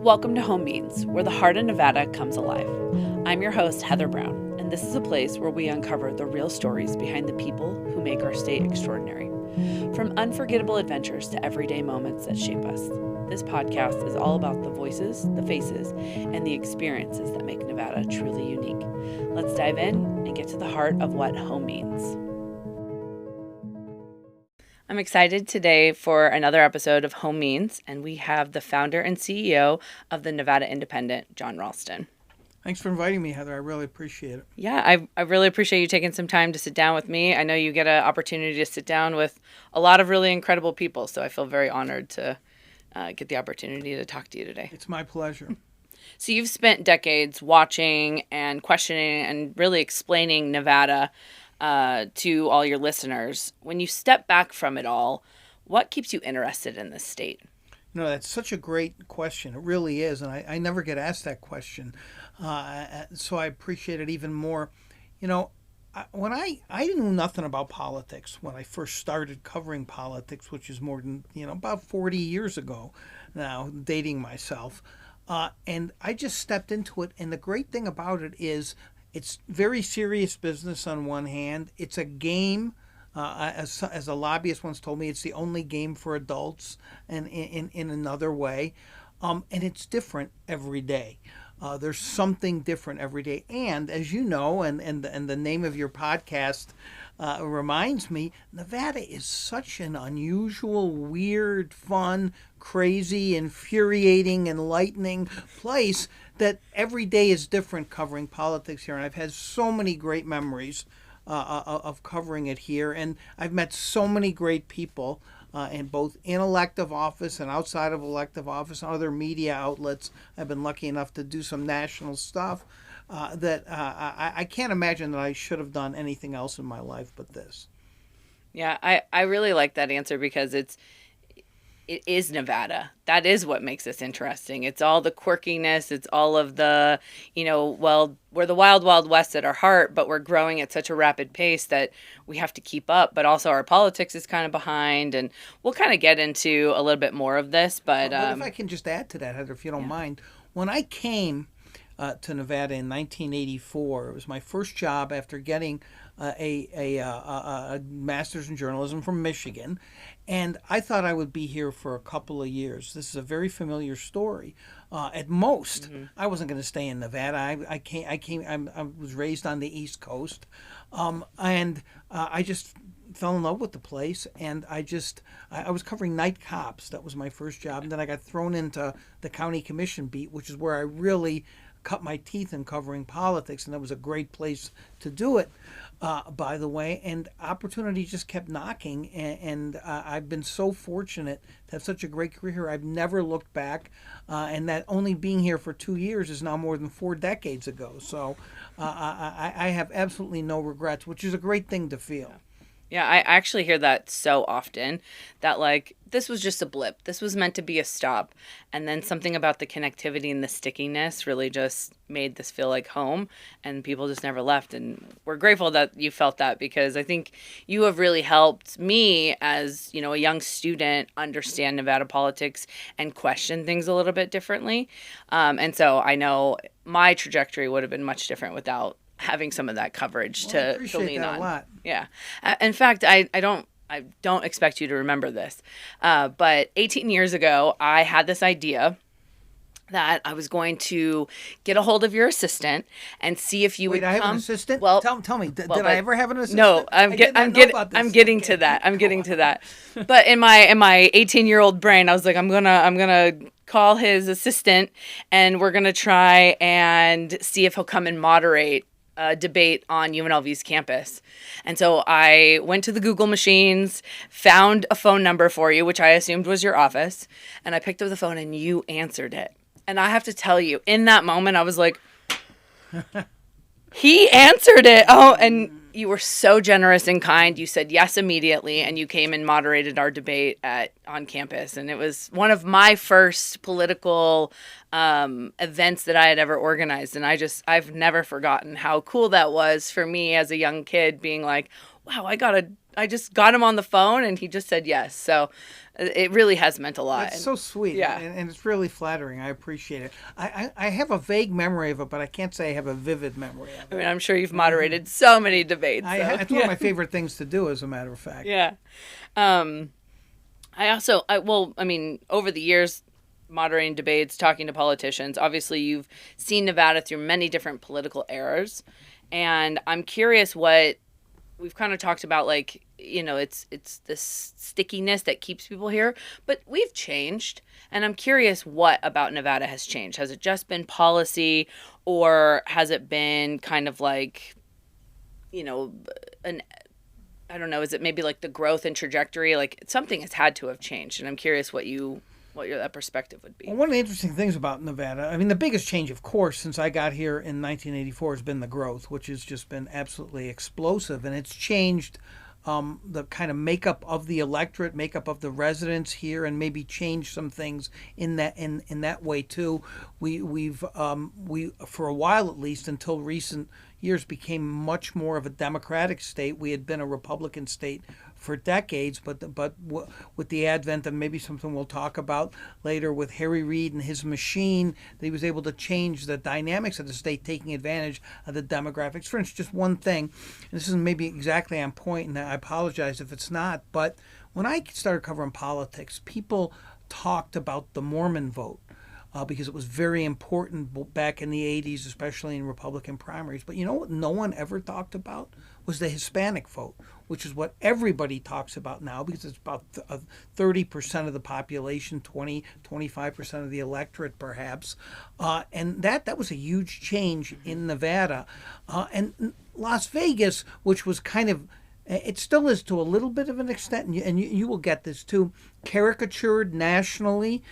Welcome to Home Means, where the heart of Nevada comes alive. I'm your host, Heather Brown, and this is a place where we uncover the real stories behind the people who make our state extraordinary. From unforgettable adventures to everyday moments that shape us, this podcast is all about the voices, the faces, and the experiences that make Nevada truly unique. Let's dive in and get to the heart of what home means. I'm excited today for another episode of Home Means, and we have the founder and CEO of the Nevada Independent, Jon Ralston. Thanks for inviting me, Heather. I really appreciate it. Yeah, I really appreciate you taking some time to sit down with me. I know you get an opportunity to sit down with a lot of really incredible people, so I feel very honored to get the opportunity to talk to you today. It's my pleasure. So you've spent decades watching and questioning and really explaining Nevada to all your listeners. When you step back from it all, what keeps you interested in this state? You know, that's such a great question. It really is. And I never get asked that question. So I appreciate it even more. You know, I knew nothing about politics when I first started covering politics, which is more than, about 40 years ago now, dating myself. And I just stepped into it. And the great thing about it is it's very serious business on one hand. It's a game. As a lobbyist once told me, it's the only game for adults, and in another way. And it's different every day. There's something different every day. And as you know, and the name of your podcast reminds me, Nevada is such an unusual, weird, fun, crazy, infuriating, enlightening place that every day is different covering politics here. And I've had so many great memories of covering it here. And I've met so many great people in both in elective office and outside of elective office and other media outlets. I've been lucky enough to do some national stuff that I can't imagine that I should have done anything else in my life but this. Yeah, I really like that answer because it is Nevada. That is what makes this interesting. It's all the quirkiness. It's all of the, we're the wild, wild west at our heart, but we're growing at such a rapid pace that we have to keep up. But also our politics is kind of behind. And we'll kind of get into a little bit more of this. But if I can just add to that, Heather, if you don't mind. When I came to Nevada in 1984, it was my first job after getting a master's in journalism from Michigan, and I thought I would be here for a couple of years. This is a very familiar story. At most, I wasn't going to stay in Nevada. I was raised on the East Coast, and I just fell in love with the place, and I was covering night cops. That was my first job, and then I got thrown into the county commission beat, which is where I really cut my teeth in covering politics, and that was a great place to do it, by the way. And opportunity just kept knocking, and I've been so fortunate to have such a great career here. I've never looked back, and that only being here for 2 years is now more than 4 decades ago. So I have absolutely no regrets, which is a great thing to feel. Yeah, I actually hear that so often, that this was just a blip. This was meant to be a stop. And then something about the connectivity and the stickiness really just made this feel like home, and people just never left. And we're grateful that you felt that, because I think you have really helped me as, a young student understand Nevada politics and question things a little bit differently. And so I know my trajectory would have been much different without having some of that coverage to lean on. A lot. Yeah. In fact, I don't expect you to remember this, but 18 years ago, I had this idea that I was going to get a hold of your assistant and see if you would come. I have an assistant? Well, tell me, did I ever have an assistant? No, I'm getting to that. But in my 18-year-old brain, I was like, I'm gonna call his assistant, and we're gonna try and see if he'll come and moderate a debate on UNLV's campus. And so I went to the Google machines, found a phone number for you, which I assumed was your office, and I picked up the phone and you answered it. And I have to tell you, in that moment, I was like, he answered it. Oh, and you were so generous and kind. You said yes immediately, and you came and moderated our debate on campus. And it was one of my first political events that I had ever organized. And I've never forgotten how cool that was for me as a young kid, being like, wow, I got to just got him on the phone and he just said yes. So it really has meant a lot. That's so sweet. Yeah. And it's really flattering. I appreciate it. I have a vague memory of it, but I can't say I have a vivid memory of it. I mean, I'm sure you've moderated so many debates. So. It's one of my favorite things to do, as a matter of fact. Yeah. I mean, over the years, moderating debates, talking to politicians, obviously you've seen Nevada through many different political eras. And I'm curious what we've kind of talked about, like, you know, it's this stickiness that keeps people here, but we've changed. And I'm curious what about Nevada has changed. Has it just been policy, or has it been kind of like, you know, I don't know, is it maybe like the growth and trajectory? Like something has had to have changed. And I'm curious what your that perspective would be. Well, one of the interesting things about Nevada, I mean, the biggest change, of course, since I got here in 1984 has been the growth, which has just been absolutely explosive. And it's changed the kind of makeup of the electorate, makeup of the residents here, and maybe changed some things in that way too. We for a while at least, until recent years, became much more of a Democratic state. We had been a Republican state for decades, but with the advent of maybe something we'll talk about later with Harry Reid and his machine, that he was able to change the dynamics of the state, taking advantage of the demographics. For instance, just one thing, and this isn't maybe exactly on point, and I apologize if it's not, but when I started covering politics, people talked about the Mormon vote. Because it was very important back in the 80s, especially in Republican primaries. But you know what no one ever talked about was the Hispanic vote, which is what everybody talks about now, because it's about 30% of the population, 25% of the electorate perhaps. And that was a huge change in Nevada. And Las Vegas, which was kind of, it still is to a little bit of an extent, and you will get this too, caricatured nationally.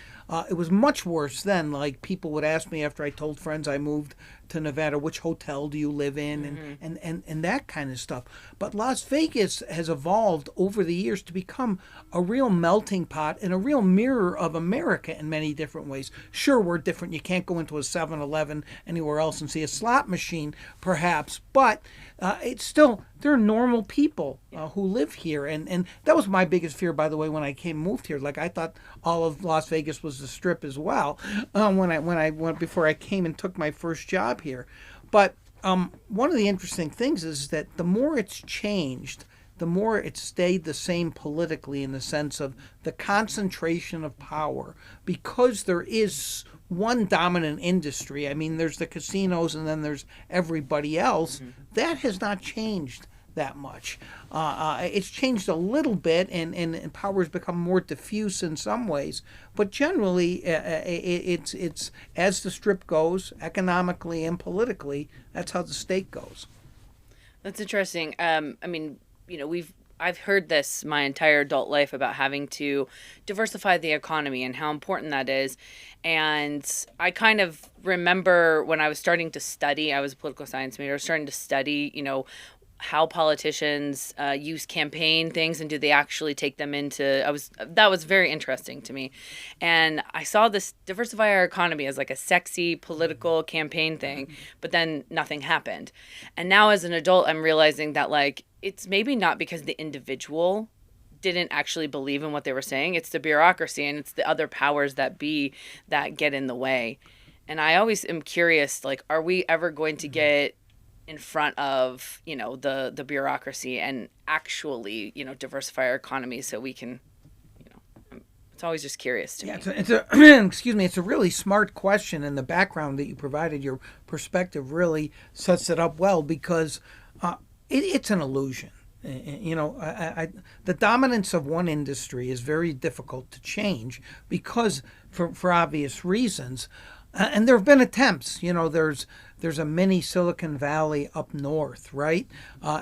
It was much worse then. Like, people would ask me after I told friends I moved to Nevada, which hotel do you live in, and that kind of stuff. But Las Vegas has evolved over the years to become a real melting pot and a real mirror of America in many different ways. Sure, we're different. You can't go into a 7-Eleven anywhere else and see a slot machine, perhaps, but it's still, there are normal people who live here, and that was my biggest fear, by the way, when I moved here. Like, I thought all of Las Vegas was the Strip as well when I went before I came and took my first job here. But one of the interesting things is that the more it's changed, the more it's stayed the same politically, in the sense of the concentration of power, because there is one dominant industry. I mean, there's the casinos and then there's everybody else. That has not changed that much. It's changed a little bit, and power has become more diffuse in some ways. But generally, it's as the Strip goes, economically and politically, that's how the state goes. That's interesting. I mean, you know, I've heard this my entire adult life about having to diversify the economy and how important that is. And I kind of remember when I was starting to study, I was a political science major, I was starting to study, you know, how politicians use campaign things, and do they actually take them into, that was very interesting to me. And I saw this diversify our economy as like a sexy political campaign thing, but then nothing happened. And now as an adult, I'm realizing that, like, it's maybe not because the individual didn't actually believe in what they were saying. It's the bureaucracy and it's the other powers that be that get in the way. And I always am curious, like, are we ever going to get in front of, you know, the bureaucracy and actually, you know, diversify our economy so we can, you know, it's always just curious to me. It's a excuse me, it's a really smart question, and the background that you provided, your perspective, really sets it up well, because it's an illusion. You know, the dominance of one industry is very difficult to change, because for obvious reasons. And there have been attempts. You know, there's a mini Silicon Valley up north, right?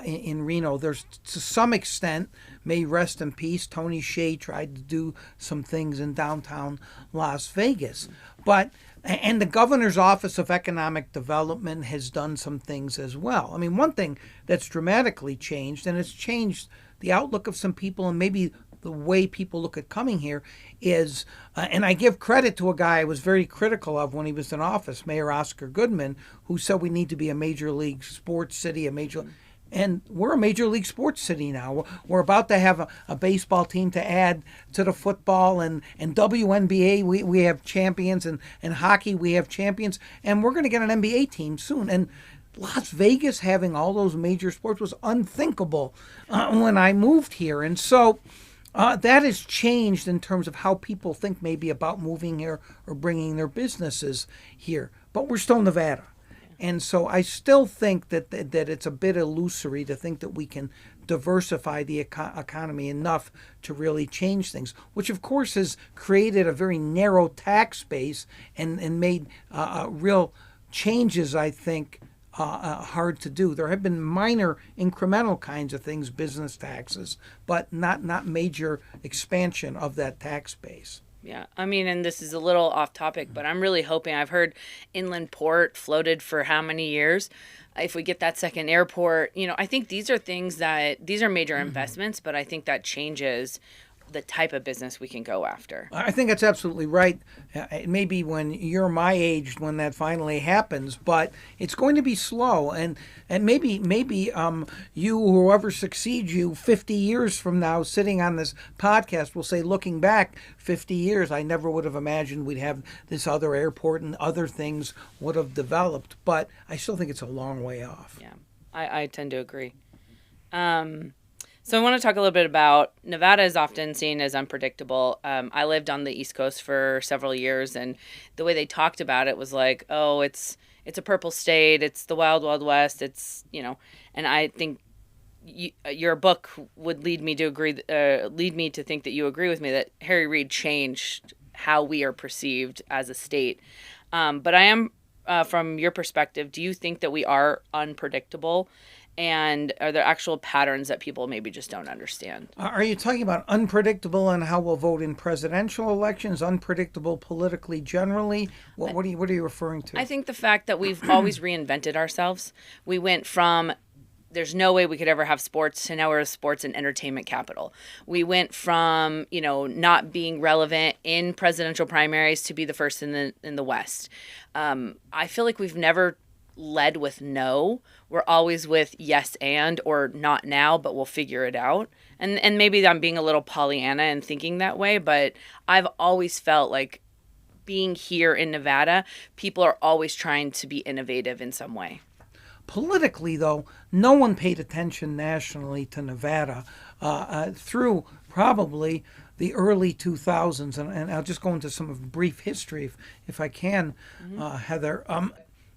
In Reno. There's, to some extent, may rest in peace, Tony Hsieh tried to do some things in downtown Las Vegas. And the governor's office of economic development has done some things as well. I mean, one thing that's dramatically changed, and it's changed the outlook of some people and maybe the way people look at coming here, is, and I give credit to a guy I was very critical of when he was in office, Mayor Oscar Goodman, who said we need to be a major league sports city, And we're a major league sports city now. We're about to have a baseball team to add to the football, and WNBA, we have champions, and hockey, we have champions, and we're going to get an NBA team soon. And Las Vegas having all those major sports was unthinkable when I moved here. And so that has changed in terms of how people think maybe about moving here or bringing their businesses here. But we're still Nevada. And so I still think that it's a bit illusory to think that we can diversify the economy enough to really change things, which of course has created a very narrow tax base and made real changes, I think, hard to do. There have been minor incremental kinds of things, business taxes, but not major expansion of that tax base. Yeah, I mean, and this is a little off topic, but I'm really hoping. I've heard inland port floated for how many years? If we get that second airport, I think these are these are major investments, but I think that changes the type of business we can go after. I think that's absolutely right. It may be when you're my age when that finally happens, but it's going to be slow. And maybe you, whoever succeeds you 50 years from now, sitting on this podcast, will say, looking back 50 years, I never would have imagined we'd have this other airport and other things would have developed. But I still think it's a long way off. Yeah, I tend to agree. So I want to talk a little bit about Nevada is often seen as unpredictable. I lived on the East Coast for several years, and the way they talked about it was like, oh, it's a purple state, it's the wild, wild west, and I think your book would lead me to think that you agree with me that Harry Reid changed how we are perceived as a state. But I am, from your perspective, do you think that we are unpredictable? And are there actual patterns that people maybe just don't understand? Are you talking about unpredictable on how we'll vote in presidential elections, unpredictable politically generally? What are you referring to? I think the fact that we've always reinvented ourselves. We went from there's no way we could ever have sports to now we're a sports and entertainment capital. We went from, not being relevant in presidential primaries to be the first in the West. I feel like we've never led with no. We're always with yes and or not now, but we'll figure it out. And maybe I'm being a little Pollyanna and thinking that way, but I've always felt like being here in Nevada, people are always trying to be innovative in some way. Politically, though, no one paid attention nationally to Nevada through probably the early 2000s. And I'll just go into some of brief history if I can, Heather.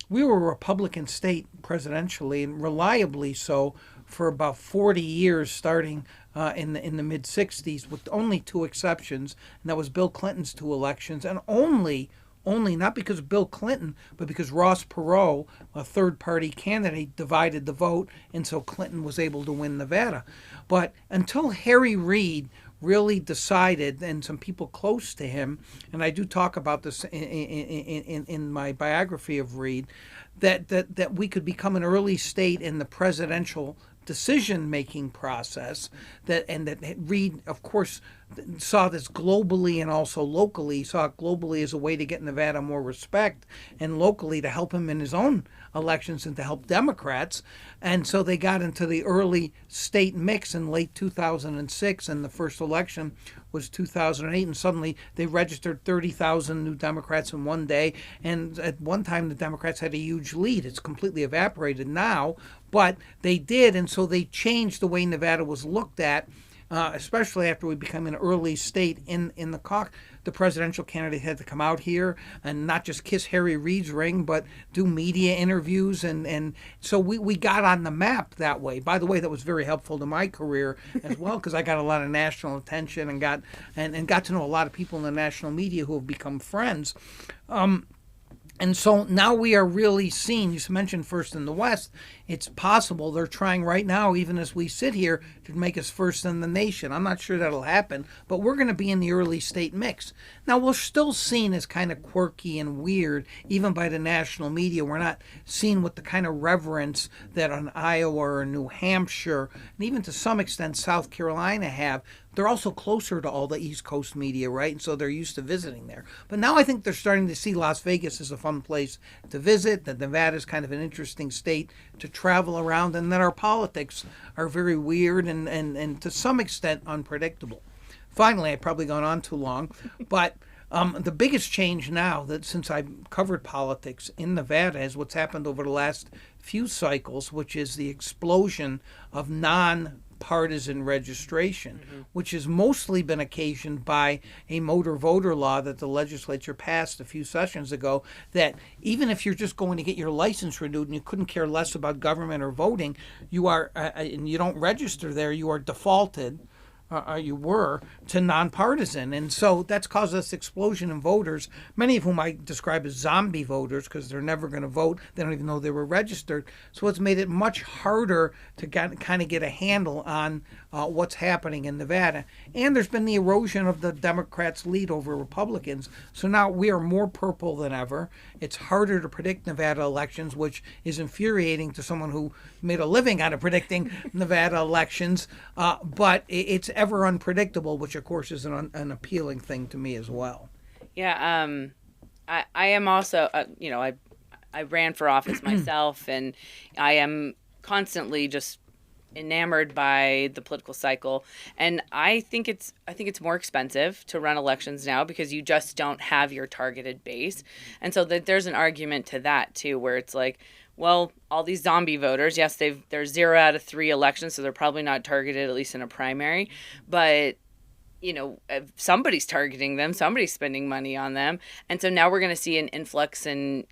We were a Republican state presidentially, and reliably so, for about 40 years, starting in the mid-'60s, with only two exceptions, and that was Bill Clinton's two elections, and only not because of Bill Clinton, but because Ross Perot, a third-party candidate, divided the vote, and so Clinton was able to win Nevada. But until Harry Reid really decided, and some people close to him, and I do talk about this in my biography of Reid, that we could become an early state in the presidential decision-making process, that Reid, of course, saw this globally and also locally, saw it globally as a way to get Nevada more respect, and locally to help him in his own elections and to help Democrats. And so they got into the early state mix in late 2006, and the first election was 2008, and suddenly they registered 30,000 new Democrats in one day, and at one time the Democrats had a huge lead. It's completely evaporated now, but they did, and so they changed the way Nevada was looked at, especially after we became an early state in the caucus. The presidential candidate had to come out here and not just kiss Harry Reid's ring, but do media interviews. And so we got on the map that way. By the way, that was very helpful to my career as well, because I got a lot of national attention and got to know a lot of people in the national media who have become friends. And so now we are really seen. You mentioned first in the West. It's possible they're trying right now, even as we sit here, to make us first in the nation. I'm not sure that'll happen, but we're going to be in the early state mix. Now, we're still seen as kind of quirky and weird, even by the national media. We're not seen with the kind of reverence that an Iowa or New Hampshire, and even to some extent South Carolina have. they're also closer to all the East Coast media, right? And so they're used to visiting there. But now I think they're starting to see Las Vegas as a fun place to visit, that Nevada is kind of an interesting state to travel around, and that our politics are very weird and to some extent unpredictable. Finally, I've probably gone on too long, but the biggest change now that since I've covered politics in Nevada is what's happened over the last few cycles, which is the explosion of non-partisan registration, which has mostly been occasioned by a motor voter law that the legislature passed a few sessions ago, that even if you're just going to get your license renewed and you couldn't care less about government or voting, you are and you don't register there, you are defaulted. You were to nonpartisan. And so that's caused this explosion in voters, many of whom I describe as zombie voters because they're never going to vote. They don't even know they were registered. So it's made it much harder to kind of get a handle on what's happening in Nevada. And there's been the erosion of the Democrats' lead over Republicans. So now we are more purple than ever. It's harder to predict Nevada elections, which is infuriating to someone who made a living out of predicting Nevada elections. But it's ever unpredictable, which of course is an appealing thing to me as well. Yeah, I am also, I ran for office myself, and I am constantly just enamored by the political cycle. And I think it's more expensive to run elections now because you just don't have your targeted base. And so there's an argument to that too, where it's like, well, all these zombie voters, yes, they're 0 out of 3 elections, so they're probably not targeted, at least in a primary. But, if somebody's targeting them, somebody's spending money on them. And so now we're going to see an influx in,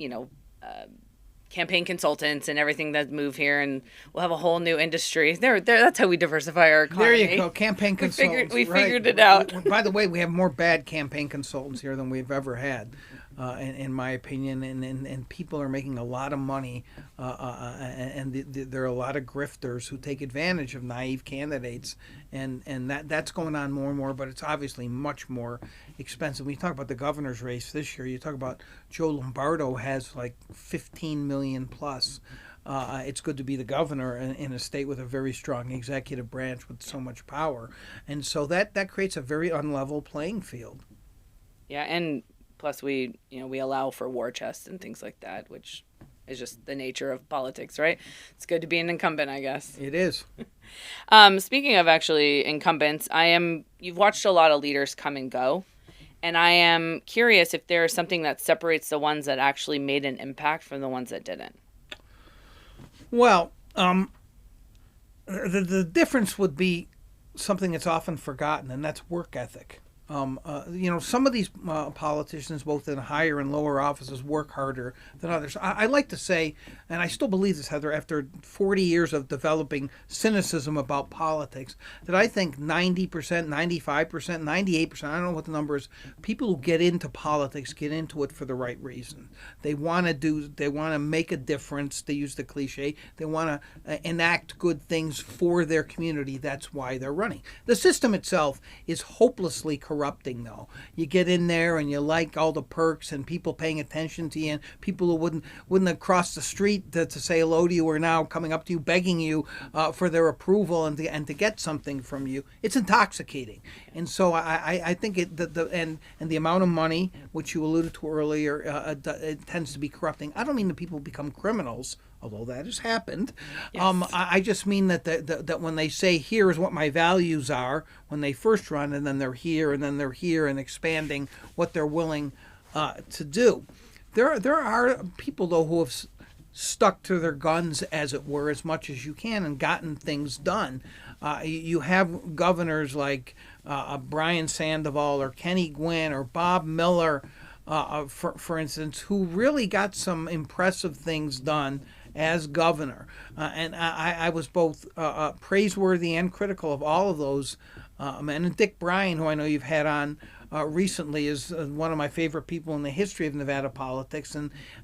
campaign consultants and everything that move here, and we'll have a whole new industry. That's how we diversify our economy. There you go, campaign consultants. We figured it out. By the way, we have more bad campaign consultants here than we've ever had. In my opinion, and people are making a lot of money, and there are a lot of grifters who take advantage of naive candidates, and that's going on more and more, but it's obviously much more expensive. When you talk about the governor's race this year, you talk about Joe Lombardo has like 15 million plus. It's good to be the governor in a state with a very strong executive branch with so much power, and so that creates a very unlevel playing field. Yeah, and plus, we allow for war chests and things like that, which is just the nature of politics, right? It's good to be an incumbent, I guess. It is. Speaking of actually incumbents, you've watched a lot of leaders come and go, and I am curious if there is something that separates the ones that actually made an impact from the ones that didn't. Well, the difference would be something that's often forgotten, and that's work ethic. Some of these politicians, both in higher and lower offices, work harder than others. I like to say, and I still believe this, Heather, after 40 years of developing cynicism about politics, that I think 90%, 95%, 98%, I don't know what the number is, people who get into politics get into it for the right reason. They want to make a difference. They use the cliche. They want to enact good things for their community. That's why they're running. The system itself is hopelessly corrupting, though. You get in there and you like all the perks and people paying attention to you, and people who wouldn't have crossed the street to say hello to you are now coming up to you, begging you for their approval and to get something from you. It's intoxicating. And so I think and the amount of money, which you alluded to earlier, it tends to be corrupting. I don't mean that people become criminals, although that has happened. Yes. I just mean that when they say, here is what my values are, when they first run, and then they're here, and expanding what they're willing to do. There are people, though, who have stuck to their guns, as it were, as much as you can and gotten things done. You have governors like Brian Sandoval or Kenny Gwynn or Bob Miller, for instance, who really got some impressive things done as governor. And I was both praiseworthy and critical of all of those men. And Dick Bryan, who I know you've had on recently, is one of my favorite people in the history of Nevada politics,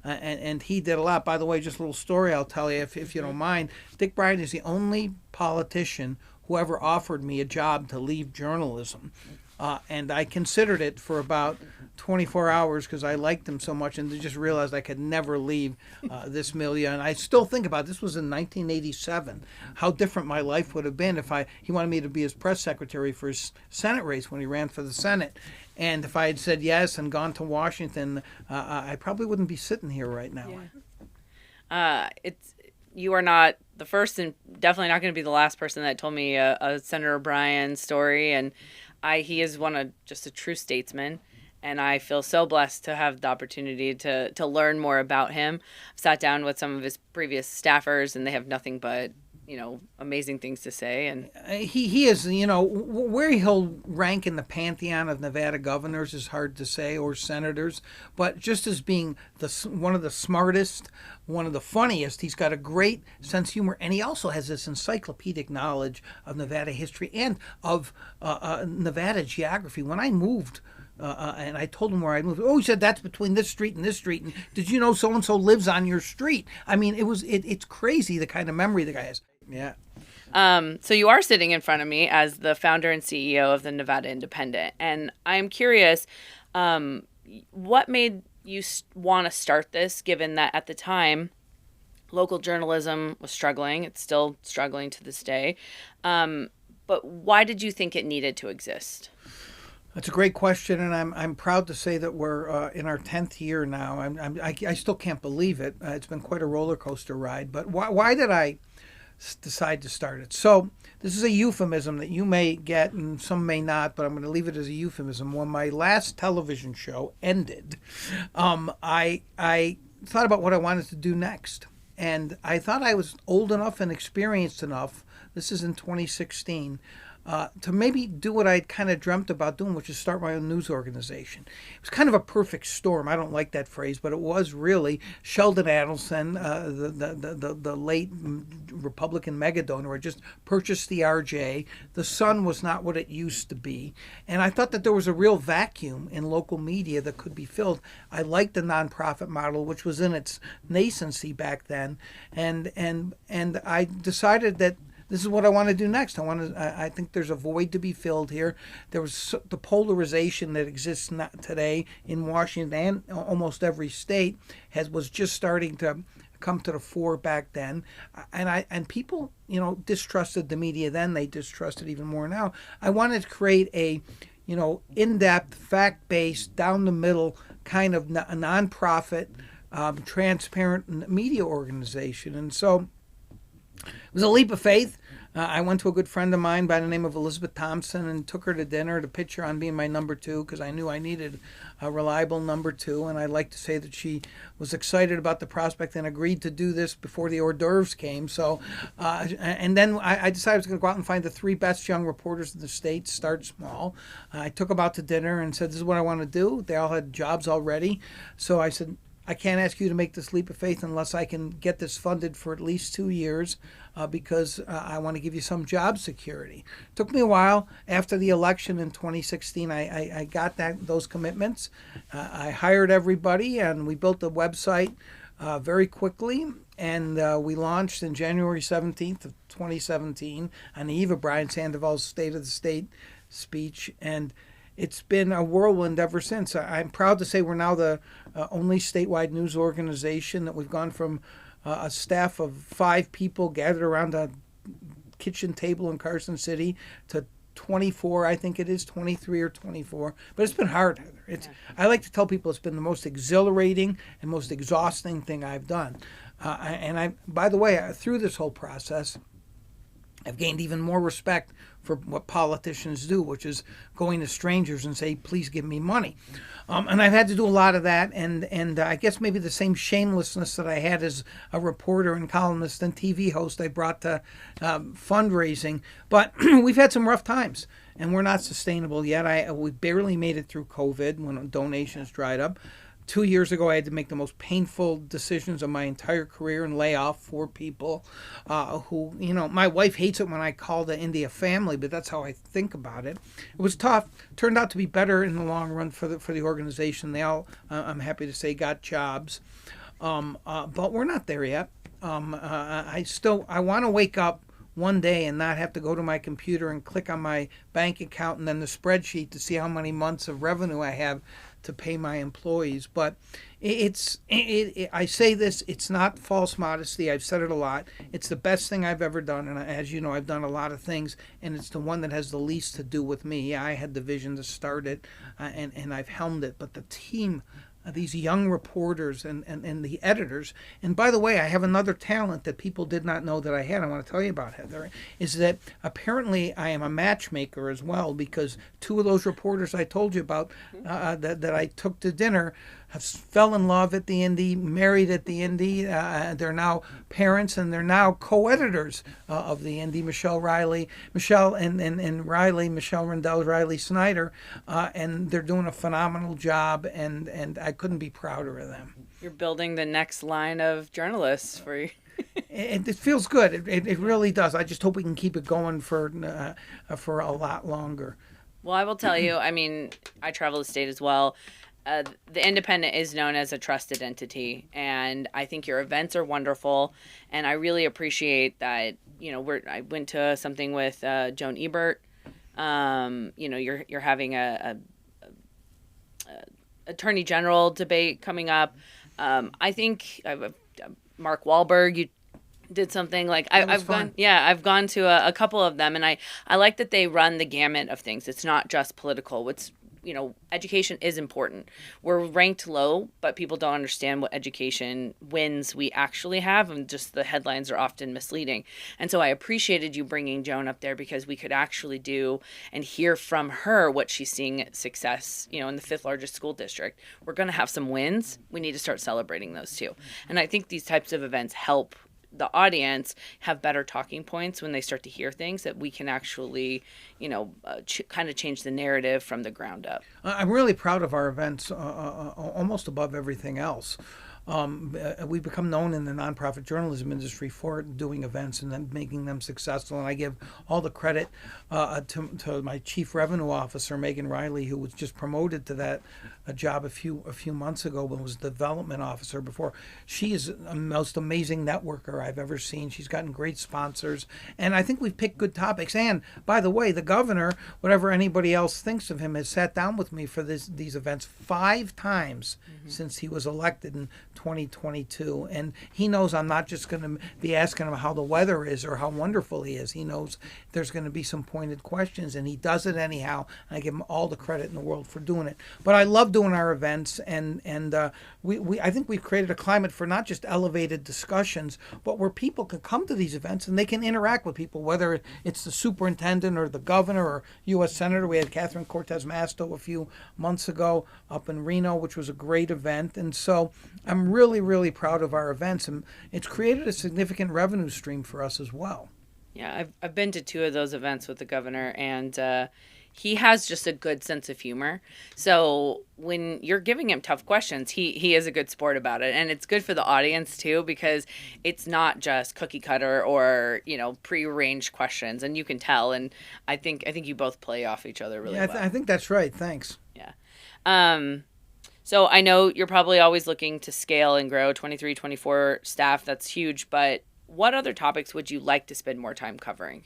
and he did a lot. By the way, just a little story I'll tell you, if you don't mind. Dick Bryan is the only politician who ever offered me a job to leave journalism. And I considered it for about 24 hours because I liked him so much, and just realized I could never leave this milieu. And I still think about this was in 1987, how different my life would have been if he wanted me to be his press secretary for his Senate race when he ran for the Senate. And if I had said yes and gone to Washington, I probably wouldn't be sitting here right now. Yeah. You are not the first and definitely not going to be the last person that told me a Senator Bryan story. And he is just a true statesman. And I feel so blessed to have the opportunity to learn more about him. I've sat down with some of his previous staffers, and they have nothing but, amazing things to say. And he is, where he'll rank in the pantheon of Nevada governors is hard to say, or senators. But just as being one of the smartest, one of the funniest, he's got a great sense of humor, and he also has this encyclopedic knowledge of Nevada history and of Nevada geography. When I moved, and I told him where I moved. Oh, he said, that's between this street and this street. And did you know so-and-so lives on your street? I mean, it's crazy the kind of memory the guy has. Yeah. So you are sitting in front of me as the founder and CEO of the Nevada Independent. And I'm curious, what made you want to start this, given that at the time, local journalism was struggling. It's still struggling to this day. But why did you think it needed to exist? That's a great question, and I'm proud to say that we're in our 10th year now. I still can't believe it. It's been quite a roller coaster ride. But why did I decide to start it? So this is a euphemism that you may get and some may not, but I'm going to leave it as a euphemism. When my last television show ended, I thought about what I wanted to do next. And I thought I was old enough and experienced enough, this is in 2016, to maybe do what I kind of dreamt about doing, which is start my own news organization. It was kind of a perfect storm. I don't like that phrase, but it was really. Sheldon Adelson, the late Republican megadonor, had just purchased the RJ. The Sun was not what it used to be. And I thought that there was a real vacuum in local media that could be filled. I liked the nonprofit model, which was in its nascency back then. And I decided that this is what I want to do next. I think there's a void to be filled here. There was the polarization that exists today in Washington and almost every state was just starting to come to the fore back then. And people, distrusted the media then. They distrust it even more now. I wanted to create a, in-depth, fact-based, down the middle kind of a nonprofit, transparent media organization. And so it was a leap of faith. I went to a good friend of mine by the name of Elizabeth Thompson and took her to dinner to pitch her on being my number two because I knew I needed a reliable number two. And I'd like to say that she was excited about the prospect and agreed to do this before the hors d'oeuvres came. So, and then I decided I was going to go out and find the three best young reporters in the state, start small. I took them out to dinner and said, this is what I want to do. They all had jobs already. So I said, I can't ask you to make this leap of faith unless I can get this funded for at least 2 years because I want to give you some job security. It took me a while. After the election in 2016, I got those commitments. I hired everybody, and we built the website very quickly. And we launched in January 17th of 2017 on the eve of Brian Sandoval's State of the State speech. And it's been a whirlwind ever since. I'm proud to say we're now the only statewide news organization that we've gone from a staff of 5 people gathered around a kitchen table in Carson City to 24, I think it is, 23 or 24. But it's been hard, Heather. I like to tell people it's been the most exhilarating and most exhausting thing I've done. By the way, through this whole process, I've gained even more respect for what politicians do, which is going to strangers and say, please give me money. And I've had to do a lot of that. And I guess maybe the same shamelessness that I had as a reporter and columnist and TV host I brought to fundraising. But we've had some rough times, and we're not sustainable yet. We barely made it through COVID when donations dried up. 2 years ago, I had to make the most painful decisions of my entire career and lay off 4 people who, my wife hates it when I call the India family, but that's how I think about it. It was tough. Turned out to be better in the long run for the organization. They all, I'm happy to say, got jobs. But we're not there yet. I want to wake up one day and not have to go to my computer and click on my bank account and then the spreadsheet to see how many months of revenue I have to pay my employees. But I say this, it's not false modesty. I've said it a lot. It's the best thing I've ever done. And as you know, I've done a lot of things, and it's the one that has the least to do with me. Yeah, I had the vision to start it, and I've helmed it. But the team, these young reporters and the editors. And by the way, I have another talent that people did not know that I had. I want to tell you about, Heather, is that apparently I am a matchmaker as well, because two of those reporters I told you about that I took to dinner fell in love at the Indy, married at the Indy. They're now parents, and they're now co-editors of the Indy. Michelle Riley Rendell, Riley Snyder, and they're doing a phenomenal job, and I couldn't be prouder of them. You're building the next line of journalists for you. It feels good. It really does. I just hope we can keep it going for a lot longer. Well, I will tell you, I mean, I travel the state as well. The Independent is known as a trusted entity, and I think your events are wonderful, and I really appreciate that. You know, I went to something with Joan Ebert. You know, you're having a attorney general debate coming up. I think Mark Wahlberg, you did something like I've gone to a couple of them, and I like that they run the gamut of things. It's not just political. Education is important. We're ranked low, but people don't understand what education wins we actually have, and just the headlines are often misleading. And so I appreciated you bringing Joan up there, because we could actually do and hear from her what she's seeing at success, in the 5th largest school district. We're going to have some wins. We need to start celebrating those too. And I think these types of events help the audience have better talking points when they start to hear things that we can actually, kind of change the narrative from the ground up. I'm really proud of our events, almost above everything else. We've become known in the nonprofit journalism industry for doing events and then making them successful. And I give all the credit to my chief revenue officer, Megan Riley, who was just promoted to that job a few months ago, but was development officer before. She is the most amazing networker I've ever seen. She's gotten great sponsors, and I think we've picked good topics. And by the way, the governor, whatever anybody else thinks of him, has sat down with me for these events 5 times since he was elected in 2022, and he knows I'm not just going to be asking him how the weather is or how wonderful he is. He knows there's going to be some pointed questions, and he does it anyhow. I give him all the credit in the world for doing it. But I love doing our events, and I think we've created a climate for not just elevated discussions, but where people can come to these events and they can interact with people, whether it's the superintendent or the governor or U.S. Senator. We had Catherine Cortez Masto a few months ago up in Reno, which was a great event. And so I'm really, really proud of our events, and it's created a significant revenue stream for us as well. Yeah, I've been to 2 of those events with the governor, and he has just a good sense of humor. So when you're giving him tough questions, he is a good sport about it. And it's good for the audience too, because it's not just cookie cutter or, prearranged questions, and you can tell. And I think you both play off each other really well. I think that's right. Thanks. Yeah. So I know you're probably always looking to scale and grow. 23, 24 staff, that's huge. But what other topics would you like to spend more time covering?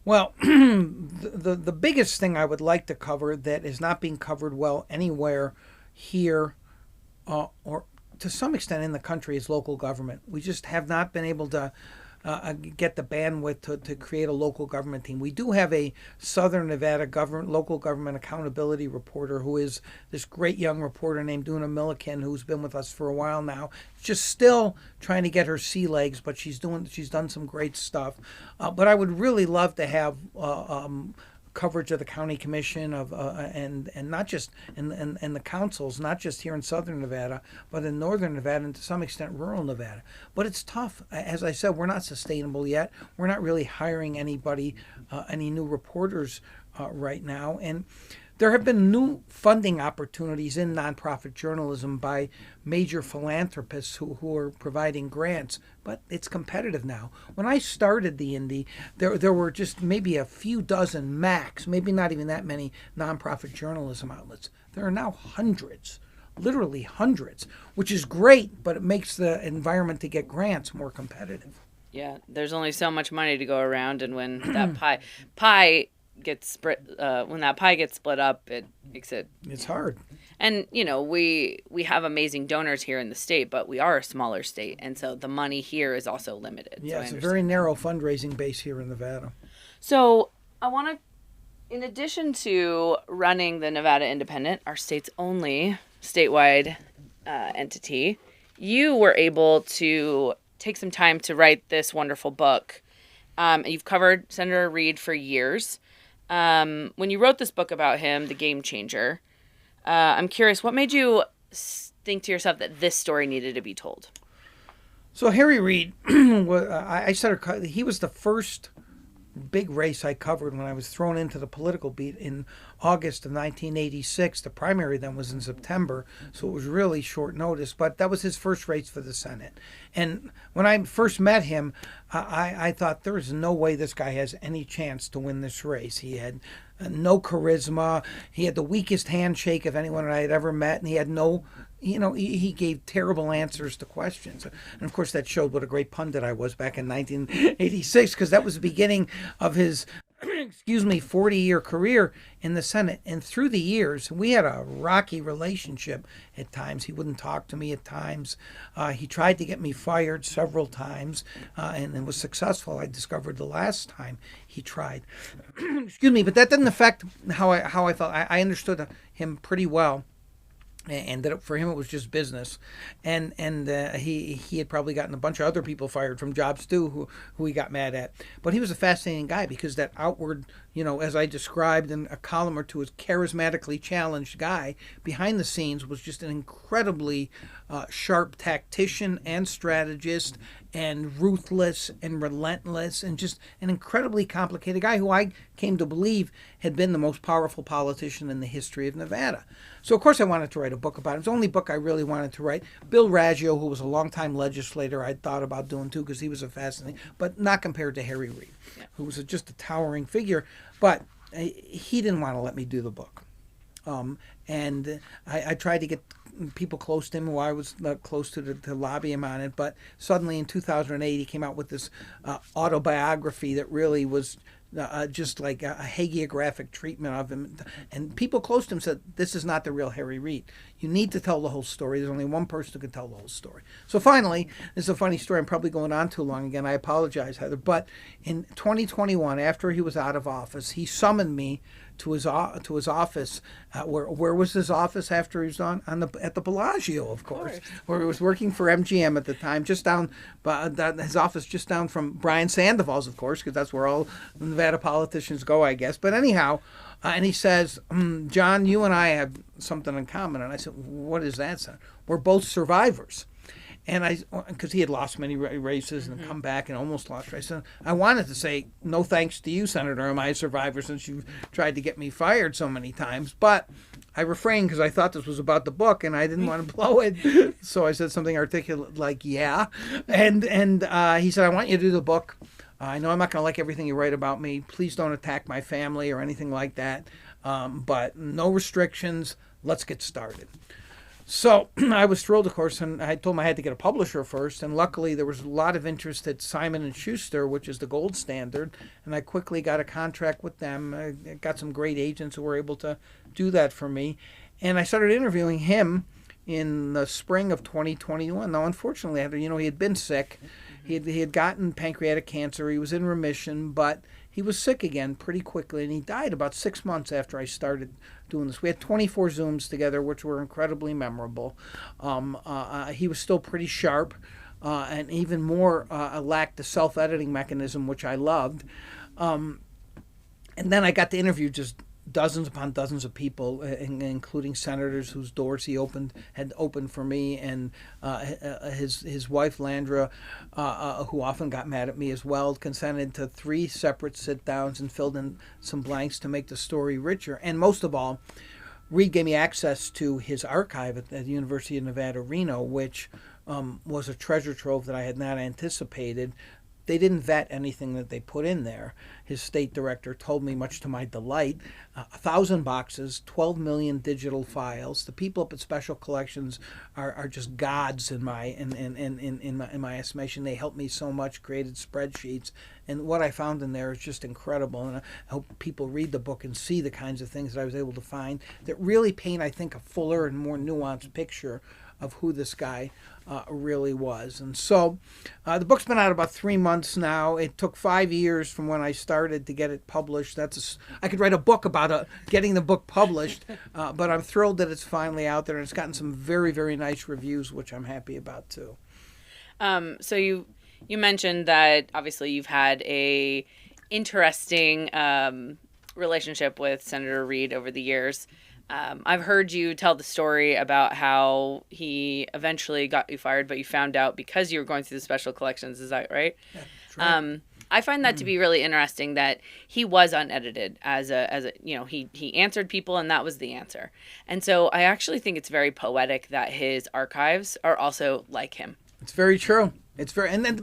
Well, the biggest thing I would like to cover that is not being covered well anywhere here or to some extent in the country is local government. We just have not been able to get the bandwidth to create a local government team. We do have a Southern Nevada local government accountability reporter who is this great young reporter named Duna Milliken, who's been with us for a while now. Just still trying to get her sea legs, but she's done some great stuff. But I would really love to have coverage of the county commission and not just and the councils, not just here in Southern Nevada, but in Northern Nevada and to some extent rural Nevada. But it's tough. As I said, we're not sustainable yet. We're not really hiring anybody, any new reporters right now. And there have been new funding opportunities in nonprofit journalism by major philanthropists who are providing grants, but it's competitive now. When I started the Indy, there were just maybe a few dozen max, maybe not even that many nonprofit journalism outlets. There are now hundreds, literally hundreds, which is great, but it makes the environment to get grants more competitive. Yeah, there's only so much money to go around, and when that pie gets split, when that pie gets split up, it makes it. It's hard. And we have amazing donors here in the state, but we are a smaller state, and so the money here is also limited. Yeah, so it's a very narrow fundraising base here in Nevada. So I want to, in addition to running the Nevada Independent, our state's only statewide entity, you were able to take some time to write this wonderful book. You've covered Senator Reid for years. When you wrote this book about him, The Game Changer, I'm curious, what made you think to yourself that this story needed to be told? So Harry Reid, he was the first big race I covered when I was thrown into the political beat in August of 1986. The primary then was in September, so it was really short notice, but that was his first race for the Senate. And when I first met him, I thought there is no way this guy has any chance to win this race. He had no charisma. He had the weakest handshake of anyone I had ever met, and he had no, he gave terrible answers to questions. And of course, that showed what a great pundit I was back in 1986, because that was the beginning of his 40-year career in the Senate. And through the years, we had a rocky relationship at times. He wouldn't talk to me at times. He tried to get me fired several times, and was successful. I discovered the last time he tried. But that didn't affect how I felt. I understood him pretty well. And that for him it was just business, and he had probably gotten a bunch of other people fired from jobs too, who he got mad at. But he was a fascinating guy because that outward, as I described in a column or two, as charismatically challenged guy, behind the scenes was just an incredibly sharp tactician and strategist, and ruthless and relentless, and just an incredibly complicated guy who I came to believe had been the most powerful politician in the history of Nevada. So, of course, I wanted to write a book about him. It's the only book I really wanted to write. Bill Raggio, who was a longtime legislator, I'd thought about doing too, because he was a fascinating, but not compared to Harry Reid, who was just a towering figure. But he didn't want to let me do the book. And I tried to get people close to him who I was close to lobby him on it. But suddenly in 2008, he came out with this autobiography that really was just like a hagiographic treatment of him. And people close to him said, this is not the real Harry Reid. You need to tell the whole story. There's only one person who can tell the whole story. So finally, this is a funny story. I'm probably going on too long again. I apologize, Heather. But in 2021, after he was out of office, he summoned me to his office. Where was his office after he was on at the Bellagio, of course, where he was working for MGM at the time, just down, his office just down from Brian Sandoval's, of course, because that's where all Nevada politicians go, I guess. But anyhow, and he says, John, you and I have something in common. And I said, what is that, son? We're both survivors. And because he had lost many races and come back and almost lost races, I wanted to say, no thanks to you, Senator, am I a survivor, since you've tried to get me fired so many times. But I refrained because I thought this was about the book and I didn't want to blow it. So I said something articulate like, yeah. And he said, I want you to do the book. I know I'm not going to like everything you write about me. Please don't attack my family or anything like that. But no restrictions. Let's get started. So I was thrilled, of course, and I told him I had to get a publisher first. And luckily, there was a lot of interest at Simon & Schuster, which is the gold standard. And I quickly got a contract with them. I got some great agents who were able to do that for me. And I started interviewing him in the spring of 2021. Now, unfortunately, he had been sick. He had gotten pancreatic cancer. He was in remission, but he was sick again pretty quickly, and he died about 6 months after I started doing this. We had 24 Zooms together, which were incredibly memorable. He was still pretty sharp, and even more lacked the self-editing mechanism, which I loved. And then I got to interview just dozens upon dozens of people, including senators whose doors he had opened for me, and his wife Landra, who often got mad at me as well, consented to 3 separate sit-downs and filled in some blanks to make the story richer. And most of all, Reid gave me access to his archive at the University of Nevada, Reno, which was a treasure trove that I had not anticipated. they didn't vet anything that they put in there. His state director told me, much to my delight, 1,000 boxes, 12 million digital files. The people up at Special Collections are just gods in my estimation. They helped me so much, created spreadsheets, and what I found in there is just incredible. And I hope people read the book and see the kinds of things that I was able to find that really paint, I think, a fuller and more nuanced picture of who this guy really was. And so the book's been out about 3 months now. It took 5 years from when I started to get it published. I could write a book about getting the book published, but I'm thrilled that it's finally out there, and it's gotten some very, very nice reviews, which I'm happy about too. So you mentioned that obviously you've had a interesting relationship with Senator Reid over the years. I've heard you tell the story about how he eventually got you fired, but you found out because you were going through the Special Collections. Is that right? Yeah, that's right. I find that to be really interesting that he was unedited as a he answered people and that was the answer. And so I actually think it's very poetic that his archives are also like him. It's very true. But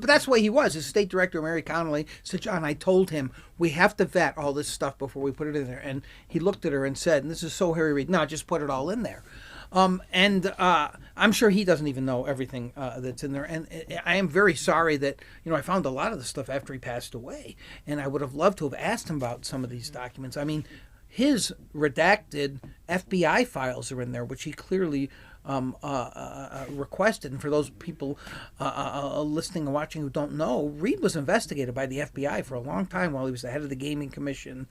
that's the way he was. His state director, Mary Connolly, said, "John, I told him we have to vet all this stuff before we put it in there." And he looked at her and said, and this is so Harry Reid, "No, just put it all in there." I'm sure he doesn't even know everything that's in there. And I am very sorry that, I found a lot of the stuff after he passed away. And I would have loved to have asked him about some of these documents. I mean, his redacted FBI files are in there, which he clearly requested. And for those people listening and watching who don't know, Reid was investigated by the FBI for a long time while he was the head of the Gaming Commission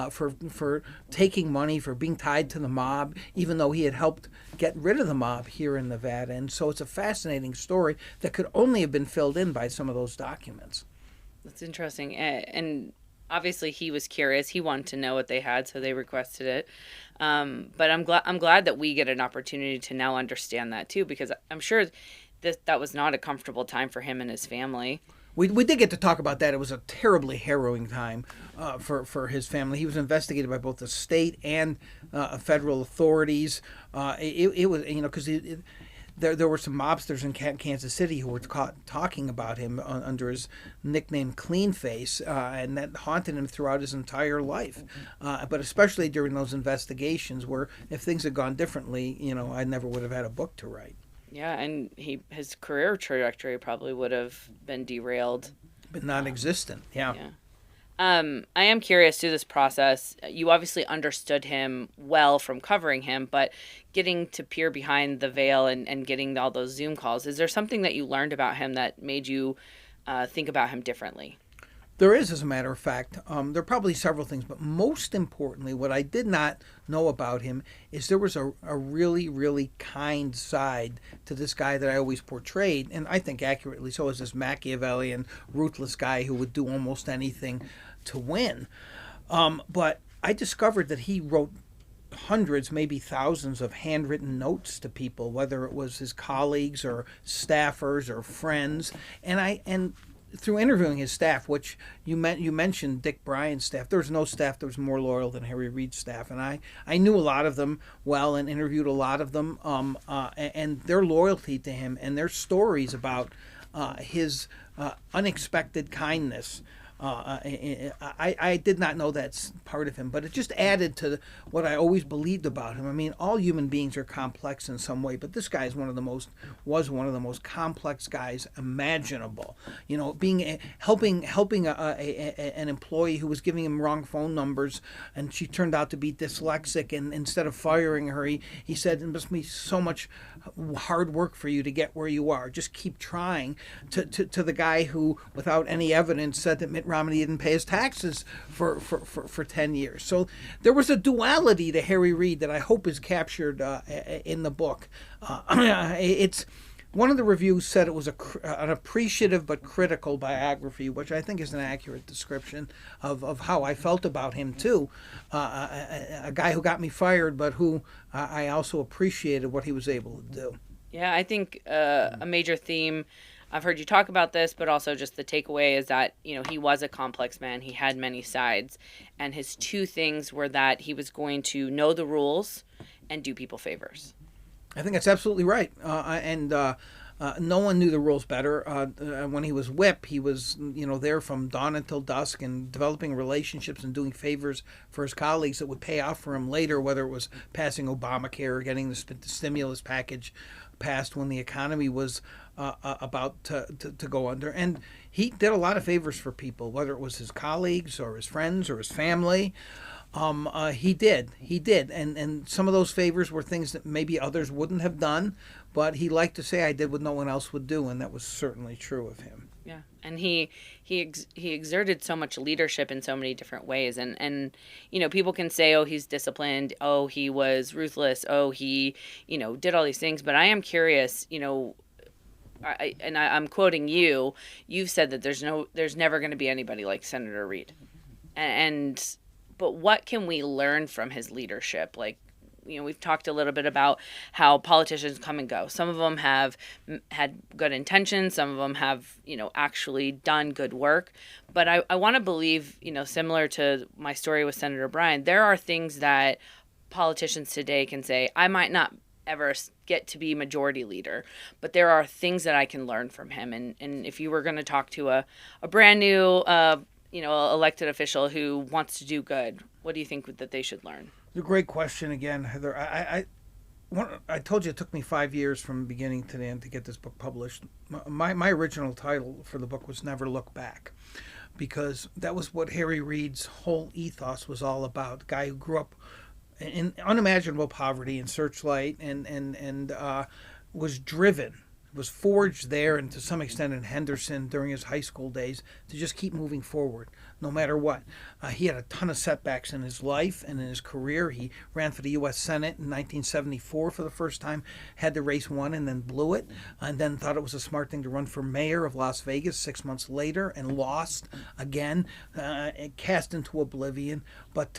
for taking money, for being tied to the mob, even though he had helped get rid of the mob here in Nevada. And so it's a fascinating story that could only have been filled in by some of those documents. That's interesting. And obviously he was curious. He wanted to know what they had, so they requested it. But I'm glad that we get an opportunity to now understand that too, because I'm sure that was not a comfortable time for him and his family. We did get to talk about that. It was a terribly harrowing time for his family. He was investigated by both the state and federal authorities. It was, because there were some mobsters in Kansas City who were talking about him under his nickname Clean Face, and that haunted him throughout his entire life. But especially during those investigations where if things had gone differently, I never would have had a book to write. Yeah, and his career trajectory probably would have been derailed. But non-existent, yeah. I am curious through this process. You obviously understood him well from covering him, but getting to peer behind the veil and getting all those Zoom calls, is there something that you learned about him that made you think about him differently? There is, as a matter of fact. There are probably several things, but most importantly, what I did not know about him is there was a really, really kind side to this guy that I always portrayed, and I think accurately so, as this Machiavellian, ruthless guy who would do almost anything to win. But I discovered that he wrote hundreds, maybe thousands of handwritten notes to people, whether it was his colleagues or staffers or friends, and through interviewing his staff, which you mentioned Dick Bryan's staff, there was no staff that was more loyal than Harry Reid's staff, and I knew a lot of them well and interviewed a lot of them, and their loyalty to him and their stories about his unexpected kindness. I did not know that's part of him, but it just added to what I always believed about him. I mean, all human beings are complex in some way, but this guy is one of the most complex guys imaginable. Helping an employee who was giving him wrong phone numbers, and she turned out to be dyslexic, and instead of firing her, he said, "It must be so much hard work for you to get where you are. Just keep trying." To the guy who, without any evidence, said that Mitt Romney didn't pay his taxes for 10 years. So there was a duality to Harry Reid that I hope is captured in the book. It's one of the reviews said it was an appreciative but critical biography, which I think is an accurate description of how I felt about him too. A guy who got me fired, but who I also appreciated what he was able to do. Yeah, I think a major theme, I've heard you talk about this, but also just the takeaway is that, he was a complex man. He had many sides. And his two things were that he was going to know the rules and do people favors. I think that's absolutely right. And No one knew the rules better. When he was whip, he was there from dawn until dusk and developing relationships and doing favors for his colleagues that would pay off for him later, whether it was passing Obamacare or getting the stimulus package passed when the economy was about to go under. And he did a lot of favors for people, whether it was his colleagues or his friends or his family. He did, and some of those favors were things that maybe others wouldn't have done, but he liked to say, "I did what no one else would do," and that was certainly true of him. Yeah, and he exerted so much leadership in so many different ways, and people can say, "Oh, he's disciplined. Oh, he was ruthless. Oh, he did all these things." But I am curious, I'm quoting you. You've said that there's never going to be anybody like Senator Reid, and but what can we learn from his leadership? Like, we've talked a little bit about how politicians come and go. Some of them have had good intentions. Some of them have, actually done good work. But I want to believe, similar to my story with Senator Bryan, there are things that politicians today can say, I might not ever get to be majority leader, but there are things that I can learn from him. And if you were going to talk to a brand new elected official who wants to do good, what do you think that they should learn? It's a great question again, Heather. I told you it took me 5 years from beginning to the end to get this book published. My original title for the book was Never Look Back, because that was what Harry Reid's whole ethos was all about. A guy who grew up in unimaginable poverty in Searchlight and was driven, was forged there and to some extent in Henderson during his high school days to just keep moving forward no matter what. He had a ton of setbacks in his life and in his career. He ran for the U.S. Senate in 1974 for the first time, had the race won and then blew it, and then thought it was a smart thing to run for mayor of Las Vegas 6 months later and lost again, cast into oblivion, but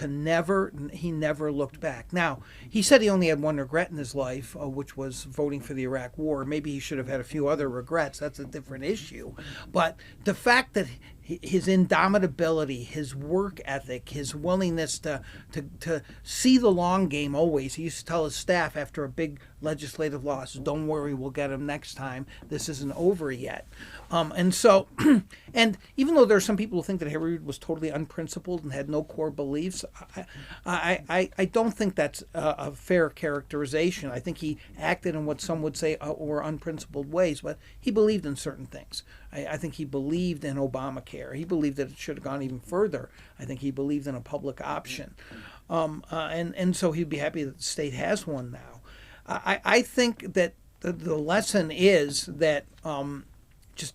he never looked back. Now, he said he only had one regret in his life, which was voting for the Iraq War. Maybe he should have had a few other regrets. That's a different issue. But the fact that his indomitability, his work ethic, his willingness to see the long game always. He used to tell his staff after a big legislative loss, don't worry, we'll get him next time. This isn't over yet. And so, and even though there are some people who think that Harry Reid was totally unprincipled and had no core beliefs, I don't think that's a fair characterization. I think he acted in what some would say were unprincipled ways, but he believed in certain things. I think he believed in Obamacare. He believed that it should have gone even further. I think he believed in a public option. And so he'd be happy that the state has one now. I think that the lesson is that just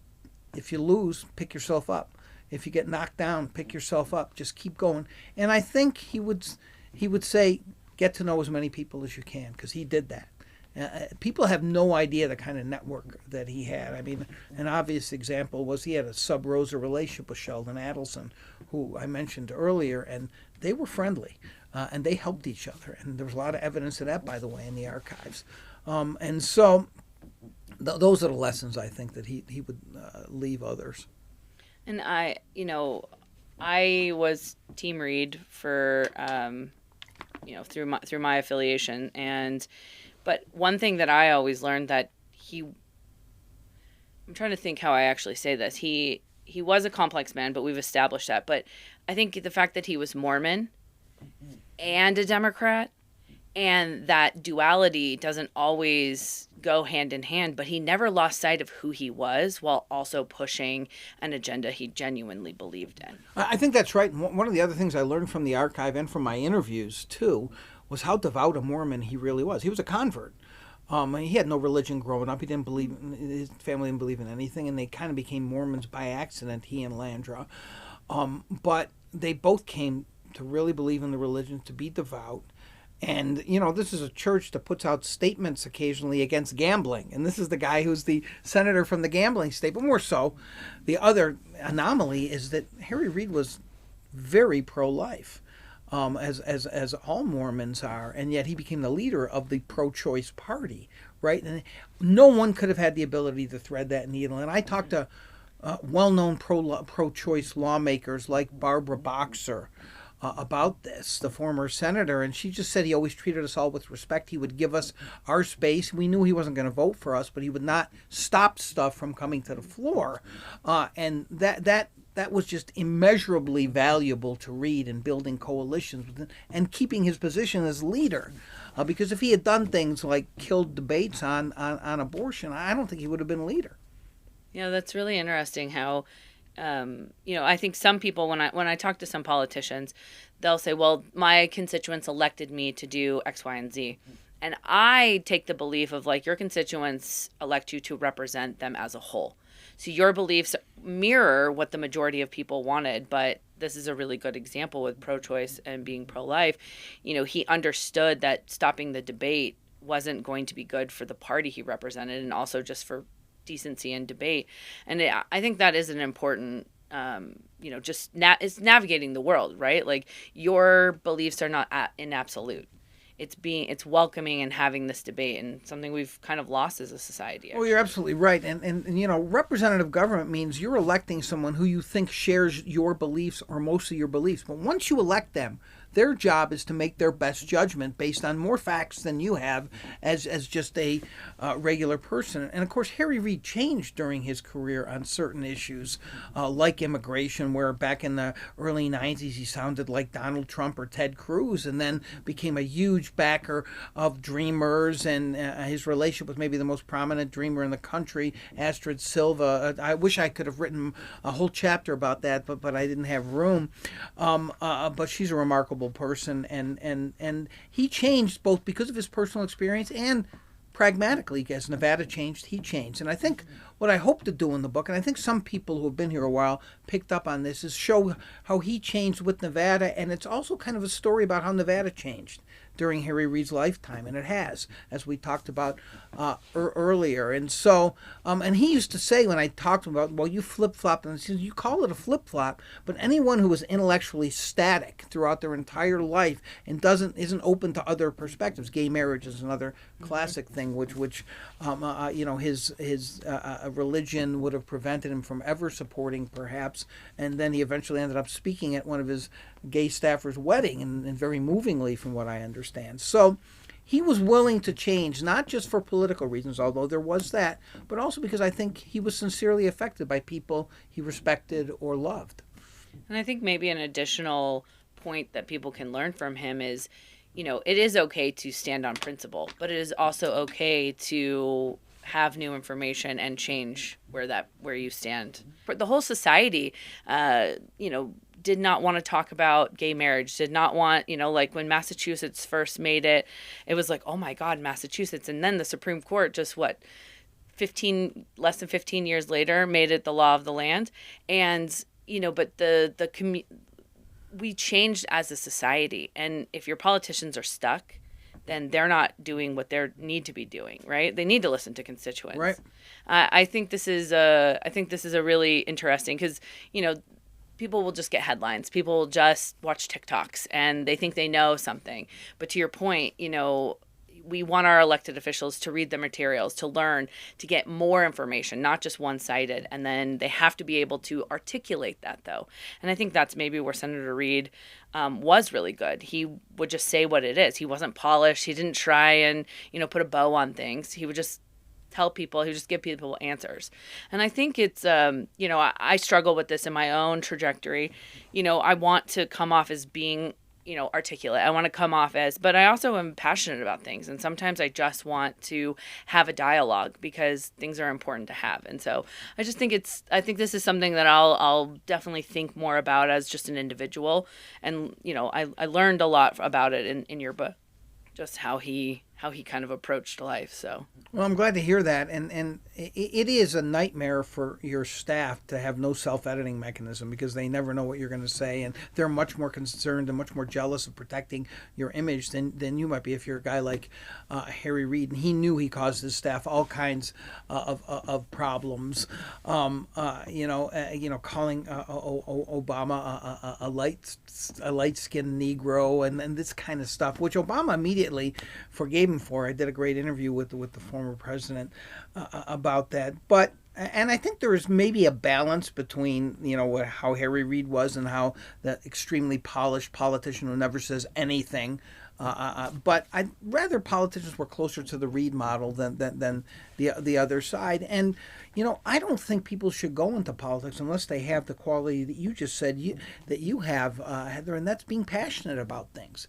if you lose, pick yourself up. If you get knocked down, pick yourself up. Just keep going. And I think he would say, get to know as many people as you can, because he did that. People have no idea the kind of network that he had. I mean, an obvious example was he had a sub-rosa relationship with Sheldon Adelson, who I mentioned earlier, and they were friendly, and they helped each other. And there was a lot of evidence of that, by the way, in the archives. And so those are the lessons I think that he would leave others. And I was Team Reid for, through my affiliation, but one thing that I always learned that I'm trying to think how I actually say this. He was a complex man, but we've established that. But I think the fact that he was Mormon and a Democrat, and that duality doesn't always go hand in hand, but he never lost sight of who he was while also pushing an agenda he genuinely believed in. I think that's right. One of the other things I learned from the archive and from my interviews, too, was how devout a Mormon he really was. He was a convert. He had no religion growing up. His family didn't believe in anything, and they kind of became Mormons by accident, he and Landra. But they both came to really believe in the religion, to be devout. And, this is a church that puts out statements occasionally against gambling. And this is the guy who's the senator from the gambling state. But more so, the other anomaly is that Harry Reid was very pro-life. As all Mormons are, and yet he became the leader of the pro-choice party, right? And no one could have had the ability to thread that needle. And I talked to well-known pro-choice lawmakers like Barbara Boxer, about this, the former senator, and she just said he always treated us all with respect. He would give us our space. We knew he wasn't going to vote for us, but he would not stop stuff from coming to the floor, and that was just immeasurably valuable to Reid in building coalitions and keeping his position as leader. Because if he had done things like killed debates on abortion, I don't think he would have been leader. That's really interesting how, I think some people, when I talk to some politicians, they'll say, well, my constituents elected me to do X, Y, and Z. And I take the belief of like your constituents elect you to represent them as a whole. So your beliefs mirror what the majority of people wanted, but this is a really good example with pro-choice and being pro-life. He understood that stopping the debate wasn't going to be good for the party he represented and also just for decency and debate. And I think that is an important, it's navigating the world, right? Like your beliefs are not in absolute. It's welcoming and having this debate, and something we've kind of lost as a society. Actually. Well, you're absolutely right. And representative government means you're electing someone who you think shares your beliefs or most of your beliefs. But once you elect them, their job is to make their best judgment based on more facts than you have as just a regular person. And of course, Harry Reid changed during his career on certain issues, like immigration, where back in the early 90s he sounded like Donald Trump or Ted Cruz, and then became a huge backer of Dreamers, and his relationship with maybe the most prominent Dreamer in the country, Astrid Silva. I wish I could have written a whole chapter about that, but I didn't have room. But she's a remarkable person, and he changed both because of his personal experience and pragmatically. As Nevada changed, he changed. And I think what I hope to do in the book, and I think some people who have been here a while picked up on this, is show how he changed with Nevada, and it's also kind of a story about how Nevada changed during Harry Reid's lifetime, and it has, as we talked about earlier. And so, and he used to say when I talked about, well, you flip-flop, and he says, you call it a flip-flop, but anyone who is intellectually static throughout their entire life and isn't open to other perspectives. Gay marriage is another classic thing, which his religion would have prevented him from ever supporting, perhaps, and then he eventually ended up speaking at one of his gay staffers' wedding, and very movingly from what I understand. So he was willing to change, not just for political reasons, although there was that, but also because I think he was sincerely affected by people he respected or loved. And I think maybe an additional point that people can learn from him is, it is okay to stand on principle, but it is also okay to have new information and change where you stand. For the whole society, did not want to talk about gay marriage, did not want, like when Massachusetts first made it, it was like, oh my God, Massachusetts. And then the Supreme Court just less than 15 years later made it the law of the land. And, but we changed as a society. And if your politicians are stuck, then they're not doing what they need to be doing, right? They need to listen to constituents. Right. I think this is a really interesting, because, people will just get headlines. People will just watch TikToks and they think they know something. But to your point, we want our elected officials to read the materials, to learn, to get more information, not just one-sided. And then they have to be able to articulate that, though. And I think that's maybe where Senator Reid was really good. He would just say what it is. He wasn't polished. He didn't try and, put a bow on things. He would just tell people, he would just give people answers. And I think it's, I struggle with this in my own trajectory. I want to come off as being, articulate. I want to come off but I also am passionate about things. And sometimes I just want to have a dialogue because things are important to have. And so I just think this is something that I'll definitely think more about as just an individual. And, I learned a lot about it in your book, just how he kind of approached life. So, well, I'm glad to hear that. And it is a nightmare for your staff to have no self-editing mechanism, because they never know what you're going to say, and they're much more concerned and much more jealous of protecting your image than you might be if you're a guy like Harry Reid. And he knew he caused his staff all kinds of problems. Calling Obama a light-skinned Negro and this kind of stuff, which Obama immediately forgave him for. I did a great interview with the former president about that. But And I think there is maybe a balance between how Harry Reid was and how the extremely polished politician who never says anything. But I'd rather politicians were closer to the Reid model than the other side. And I don't think people should go into politics unless they have the quality that you just said that you have, Heather, and that's being passionate about things.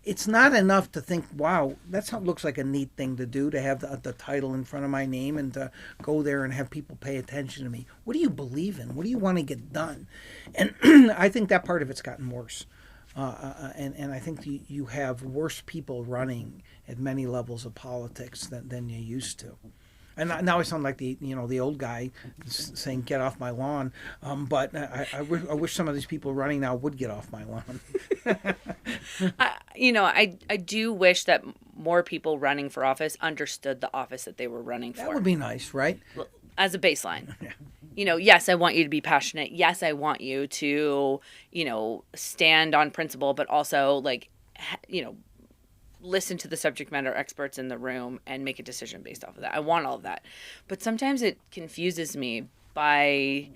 It's not enough to think, wow, looks like a neat thing to do, to have the title in front of my name and to go there and have people pay attention to me. What do you believe in? What do you want to get done? And I think that part of it's gotten worse. And I think you have worse people running at many levels of politics than you used to. And now I sound like the old guy saying "get off my lawn," but I wish some of these people running now would get off my lawn. I do wish that more people running for office understood the office that they were running for. That would be nice, right? As a baseline. Yeah. Yes, I want you to be passionate. Yes, I want you to, stand on principle, but also listen to the subject matter experts in the room and make a decision based off of that. I want all of that. But sometimes it confuses me by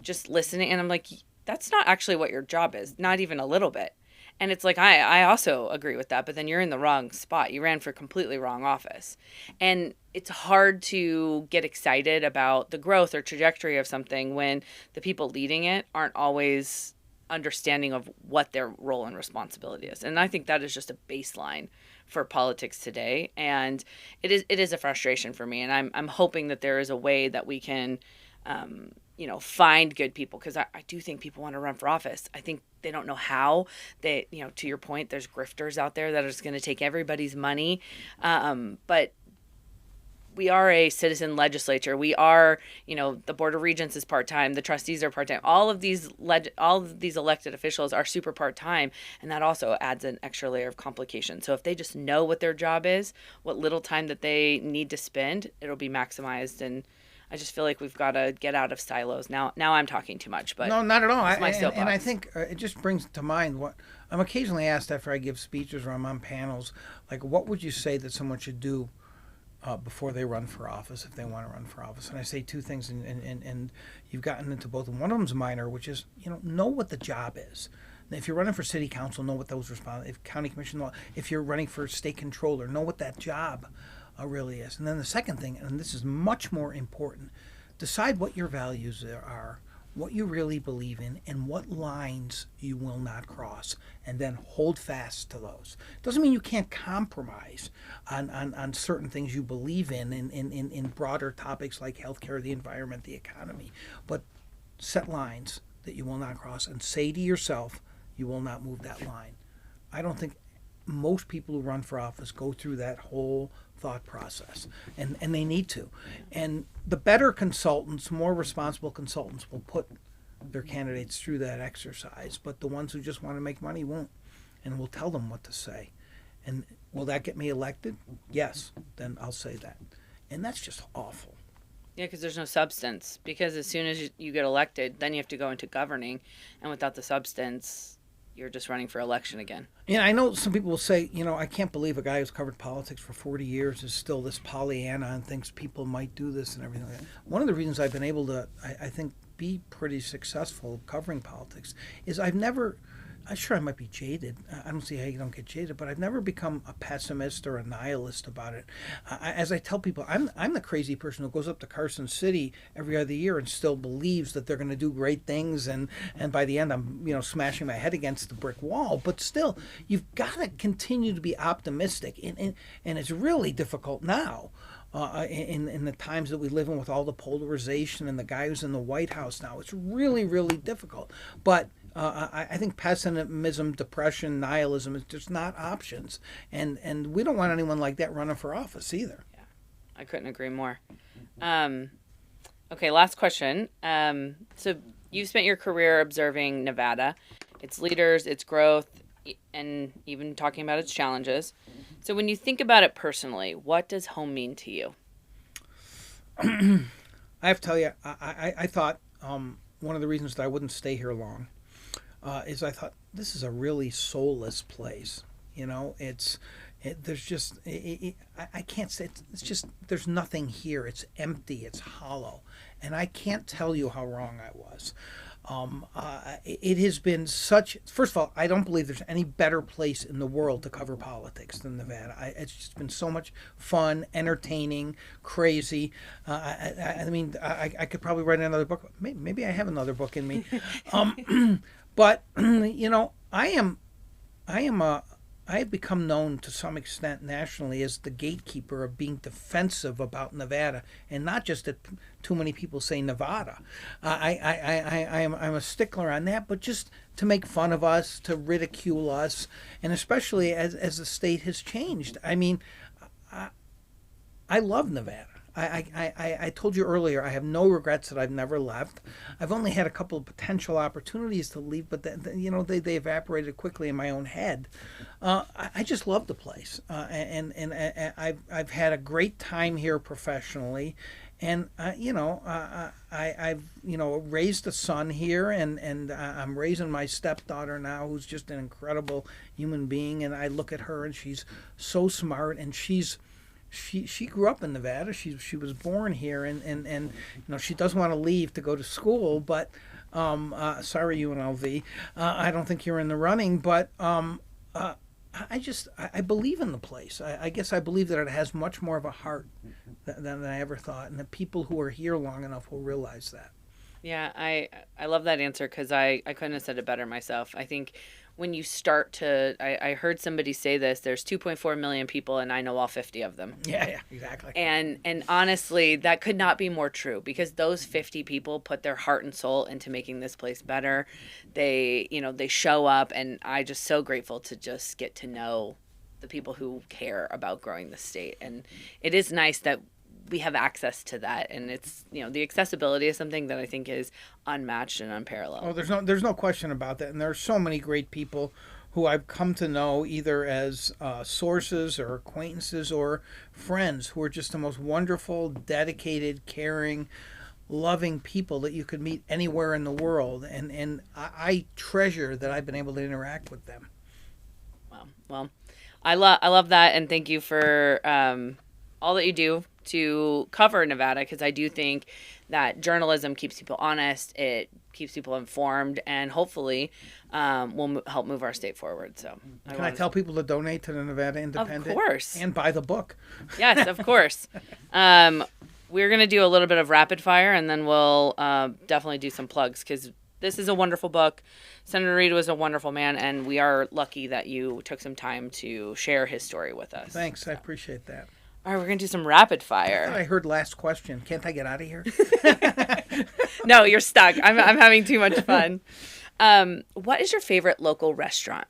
just listening, and I'm like, that's not actually what your job is, not even a little bit. And it's like, I also agree with that, but then you're in the wrong spot. You ran for completely wrong office. And it's hard to get excited about the growth or trajectory of something when the people leading it aren't always understanding of what their role and responsibility is. And I think that is just a baseline for politics today. And it is a frustration for me. And I'm hoping that there is a way that we can, find good people, because I do think people want to run for office. I think they don't know how. They, to your point, there's grifters out there that are just going to take everybody's money. But we are a citizen legislature. We are, the Board of Regents is part-time. The trustees are part-time. All of these elected officials are super part-time, and that also adds an extra layer of complication. So if they just know what their job is, what little time that they need to spend, it'll be maximized. And I just feel like we've got to get out of silos. Now I'm talking too much, but no, not at all. It's my soapbox. And I think it just brings to mind what I'm occasionally asked after I give speeches or I'm on panels, like, what would you say that someone should do before they run for office, if they want to run for office? And I say two things, and you've gotten into both. And one of them's minor, which is, know what the job is. If you're running for city council, know what those if county commission, if you're running for state controller, know what that job really is. And then the second thing, and this is much more important, decide what your values are, what you really believe in, and what lines you will not cross, and then hold fast to those. Doesn't mean you can't compromise on certain things you believe in broader topics like healthcare, the environment, the economy, but set lines that you will not cross and say to yourself, you will not move that line. I don't think most people who run for office go through that whole thought process, and they need to. And the better consultants, more responsible consultants, will put their candidates through that exercise, but the ones who just want to make money won't, and will tell them what to say. And will that get me elected? Yes, then I'll say that. And that's just awful. Yeah, because there's no substance. Because as soon as you get elected, then you have to go into governing, and without the substance, you're just running for election again. Yeah, I know some people will say, I can't believe a guy who's covered politics for 40 years is still this Pollyanna and thinks people might do this and everything like that. One of the reasons I've been able to, I think, be pretty successful covering politics is I'm sure I might be jaded. I don't see how you don't get jaded, but I've never become a pessimist or a nihilist about it. As I tell people, I'm the crazy person who goes up to Carson City every other year and still believes that they're going to do great things, and by the end I'm smashing my head against the brick wall. But still, you've got to continue to be optimistic, and it's really difficult now. In the times that we live in with all the polarization and the guy who's in the White House now, it's really, really difficult. But I think pessimism, depression, nihilism is just not options. And we don't want anyone like that running for office either. Yeah, I couldn't agree more. Okay, last question. So you've spent your career observing Nevada, its leaders, its growth, and even talking about its challenges. So when you think about it personally, what does home mean to you? I have to tell you, I thought one of the reasons that I wouldn't stay here long is I thought this is a really soulless place. It's There's just I can't say it's just there's nothing here. It's empty. It's hollow, and I can't tell you how wrong I was. It has been such. First of all, I don't believe there's any better place in the world to cover politics than Nevada. It's just been so much fun, entertaining, crazy. I mean, I could probably write another book. Maybe I have another book in me. But I have become known to some extent nationally as the gatekeeper of being defensive about Nevada, and not just that too many people say Nevada. I'm a stickler on that, but just to make fun of us, to ridicule us, and especially as the state has changed. I mean, I love Nevada. I told you earlier, I have no regrets that I've never left. I've only had a couple of potential opportunities to leave, but they evaporated quickly in my own head. I just love the place, and I've had a great time here professionally, and I've raised a son here, and I'm raising my stepdaughter now, who's just an incredible human being, and I look at her and she's so smart, and she grew up in Nevada. She was born here, and she doesn't want to leave to go to school. But sorry, UNLV, I don't think you're in the running. But I believe in the place. I guess I believe that it has much more of a heart than I ever thought, and the people who are here long enough will realize that. Yeah, I love that answer because I couldn't have said it better myself. I think when you start to, I heard somebody say this, there's 2.4 million people and I know all 50 of them. Yeah, exactly. And honestly, that could not be more true because those 50 people put their heart and soul into making this place better. They show up, and I just so grateful to just get to know the people who care about growing the state. And it is nice that we have access to that, and it's the accessibility is something that I think is unmatched and unparalleled. Oh, there's no question about that, and there are so many great people who I've come to know either as sources or acquaintances or friends who are just the most wonderful, dedicated, caring, loving people that you could meet anywhere in the world, and I treasure that I've been able to interact with them. Wow. Well, I love that, and thank you for all that you do to cover Nevada, because I do think that journalism keeps people honest, it keeps people informed, and hopefully will help move our state forward. So Can I tell people to donate to the Nevada Independent? Of course. And buy the book. Yes, of course. We're going to do a little bit of rapid fire, and then we'll definitely do some plugs, because this is a wonderful book. Senator Reid was a wonderful man, and we are lucky that you took some time to share his story with us. Thanks. I appreciate that. All right, we're going to do some rapid fire. I thought I heard last question. Can't I get out of here? No, you're stuck. I'm having too much fun. What is your favorite local restaurant?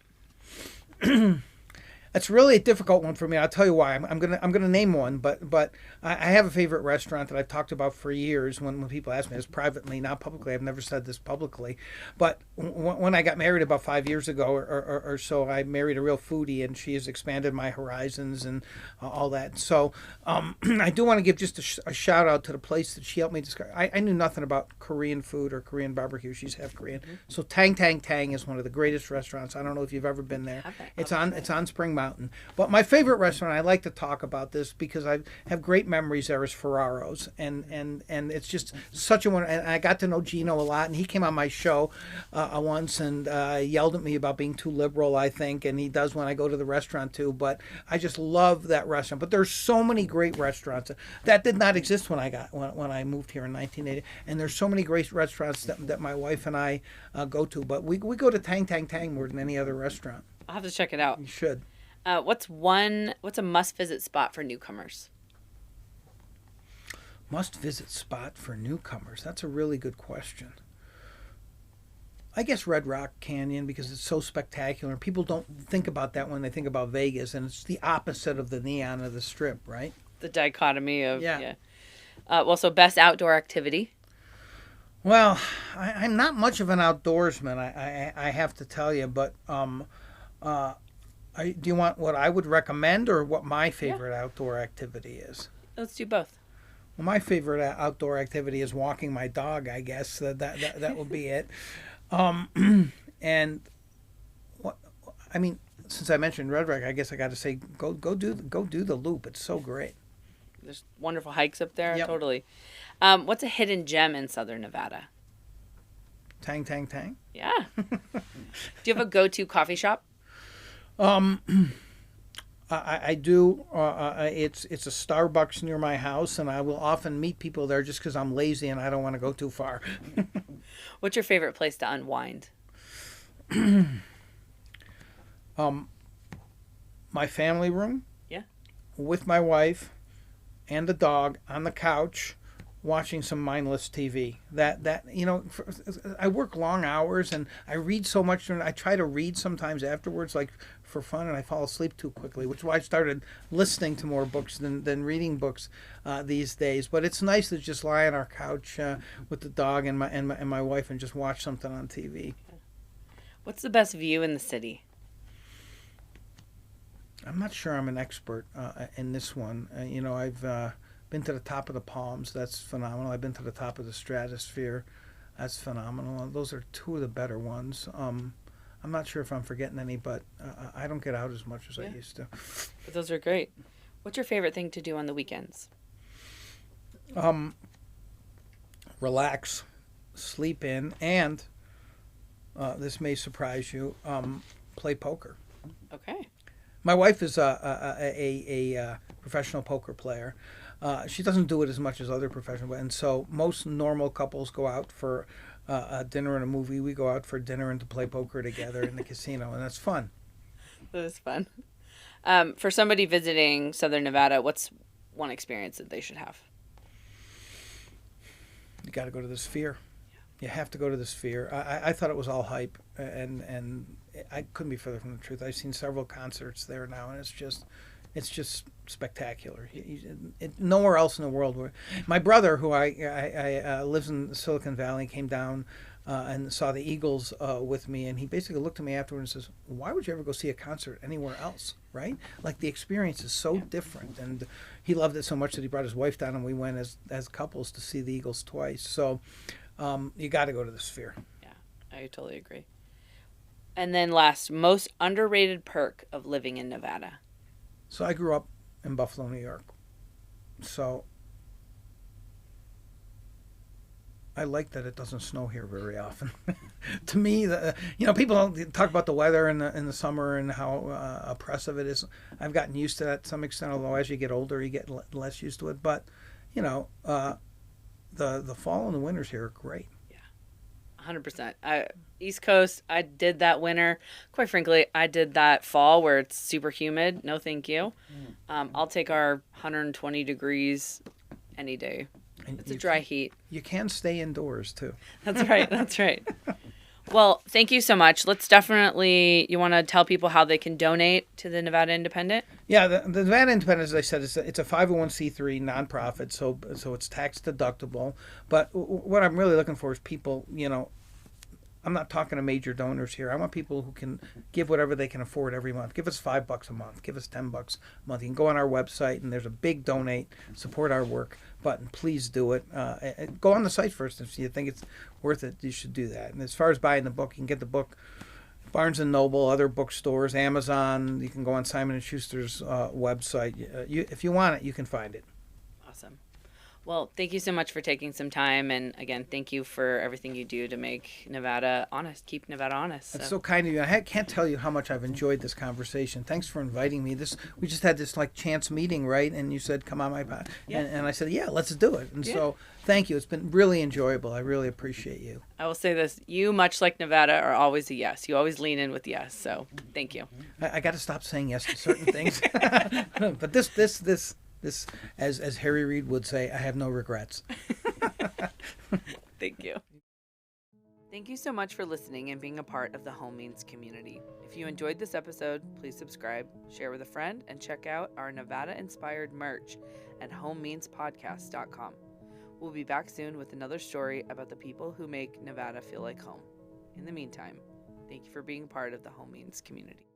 It's really a difficult one for me. I'll tell you why. I'm gonna name one, but I have a favorite restaurant that I've talked about for years. When people ask me this privately, not publicly, I've never said this publicly. But when I got married about 5 years ago or so, I married a real foodie, and she has expanded my horizons and all that. So I do want to give just a shout out to the place that she helped me discover. I knew nothing about Korean food or Korean barbecue. She's half Korean. Mm-hmm. So Tang Tang Tang is one of the greatest restaurants. I don't know if you've ever been there. Okay. It's on Spring Mountain. But my favorite restaurant, I like to talk about this because I have great memories there, is Ferraro's, and it's just such a one. And I got to know Gino a lot, and he came on my show once and yelled at me about being too liberal, I think, and he does when I go to the restaurant too. But I just love that restaurant. But there's so many great restaurants that did not exist when I moved here in 1980, and there's so many great restaurants that my wife and I go to. But we go to Tang Tang Tang more than any other restaurant. I'll have to check it out. You should. What's a must-visit spot for newcomers? Must-visit spot for newcomers? That's a really good question. I guess Red Rock Canyon, because it's so spectacular. People don't think about that when they think about Vegas, and it's the opposite of the neon of the Strip, right? The dichotomy of... Yeah. So best outdoor activity? Well, I'm not much of an outdoorsman, I have to tell you, but... do you want what I would recommend or what my favorite outdoor activity is? Let's do both. Well, my favorite outdoor activity is walking my dog, I guess. That would be it. And what I mean, since I mentioned Red Rock, I guess I got to say go do the loop. It's so great. There's wonderful hikes up there. Yep. Totally. What's a hidden gem in Southern Nevada? Tang tang tang. Yeah. Do you have a go-to coffee shop? I do. It's a Starbucks near my house, and I will often meet people there just because I'm lazy and I don't want to go too far. What's your favorite place to unwind? My family room. Yeah. With my wife and the dog on the couch, watching some mindless TV. I work long hours and I read so much, and I try to read sometimes afterwards, like for fun, and I fall asleep too quickly, which is why I started listening to more books than reading books these days. But it's nice to just lie on our couch with the dog and my wife and just watch something on TV. What's the best view in the city? I'm not sure I'm an expert in this one. I've been to the top of the Palms. That's phenomenal. I've been to the top of the Stratosphere. That's phenomenal. Those are two of the better ones. I'm not sure if I'm forgetting any, but I don't get out as much as I used to. But those are great. What's your favorite thing to do on the weekends? Relax, sleep in, and this may surprise you, play poker. Okay. My wife is a professional poker player. She doesn't do it as much as other professional, and so most normal couples go out for a dinner and a movie. We go out for dinner and to play poker together in the casino, and that's fun. That is fun. For somebody visiting Southern Nevada, what's one experience that they should have? You got to go to the Sphere. You have to go to the Sphere. I thought it was all hype, and I couldn't be further from the truth. I've seen several concerts there now, and it's just spectacular. Nowhere else in the world. My brother, who I lives in Silicon Valley, came down and saw the Eagles with me, and he basically looked at me afterward and says, "Why would you ever go see a concert anywhere else?" Right? Like, the experience is so different, and he loved it so much that he brought his wife down, and we went as couples to see the Eagles twice. So you got to go to the Sphere. Yeah, I totally agree. And then last, most underrated perk of living in Nevada. So I grew up in Buffalo, New York. So I like that it doesn't snow here very often. To me, people don't talk about the weather in the summer and how oppressive it is. I've gotten used to that to some extent, although as you get older, you get less used to it. But, the fall and the winters here are great. 100%. East Coast, I did that winter. Quite frankly, I did that fall where it's super humid. No, thank you. I'll take our 120 degrees any day. And it's a dry heat. You can stay indoors, too. That's right. That's right. Well, thank you so much. Let's definitely, you want to tell people how they can donate to the Nevada Independent? Yeah, the Nevada Independent, as I said, it's a 501c3 nonprofit, so it's tax deductible. But what I'm really looking for is people, I'm not talking to major donors here. I want people who can give whatever they can afford every month. Give us $5 a month. Give us $10 a month. You can go on our website, and there's a big donate, support our work button. Please do it. Go on the site first. If you think it's worth it, you should do that. And as far as buying the book, you can get the book Barnes & Noble, other bookstores, Amazon. You can go on Simon & Schuster's website. If you want it, you can find it. Awesome. Well, thank you so much for taking some time. And again, thank you for everything you do to make Nevada honest, keep Nevada honest. That's so kind of you. I can't tell you how much I've enjoyed this conversation. Thanks for inviting me. We just had this chance meeting, right? And you said, come on my pod. Yeah. And I said, yeah, let's do it. And so thank you. It's been really enjoyable. I really appreciate you. I will say this. You, much like Nevada, are always a yes. You always lean in with yes. So thank you. I got to stop saying yes to certain things. But this, as Harry Reid would say, I have no regrets. Thank you. Thank you so much for listening and being a part of the Home Means community. If you enjoyed this episode, please subscribe, share with a friend, and check out our Nevada-inspired merch at homemeanspodcast.com. We'll be back soon with another story about the people who make Nevada feel like home. In the meantime, thank you for being part of the Home Means community.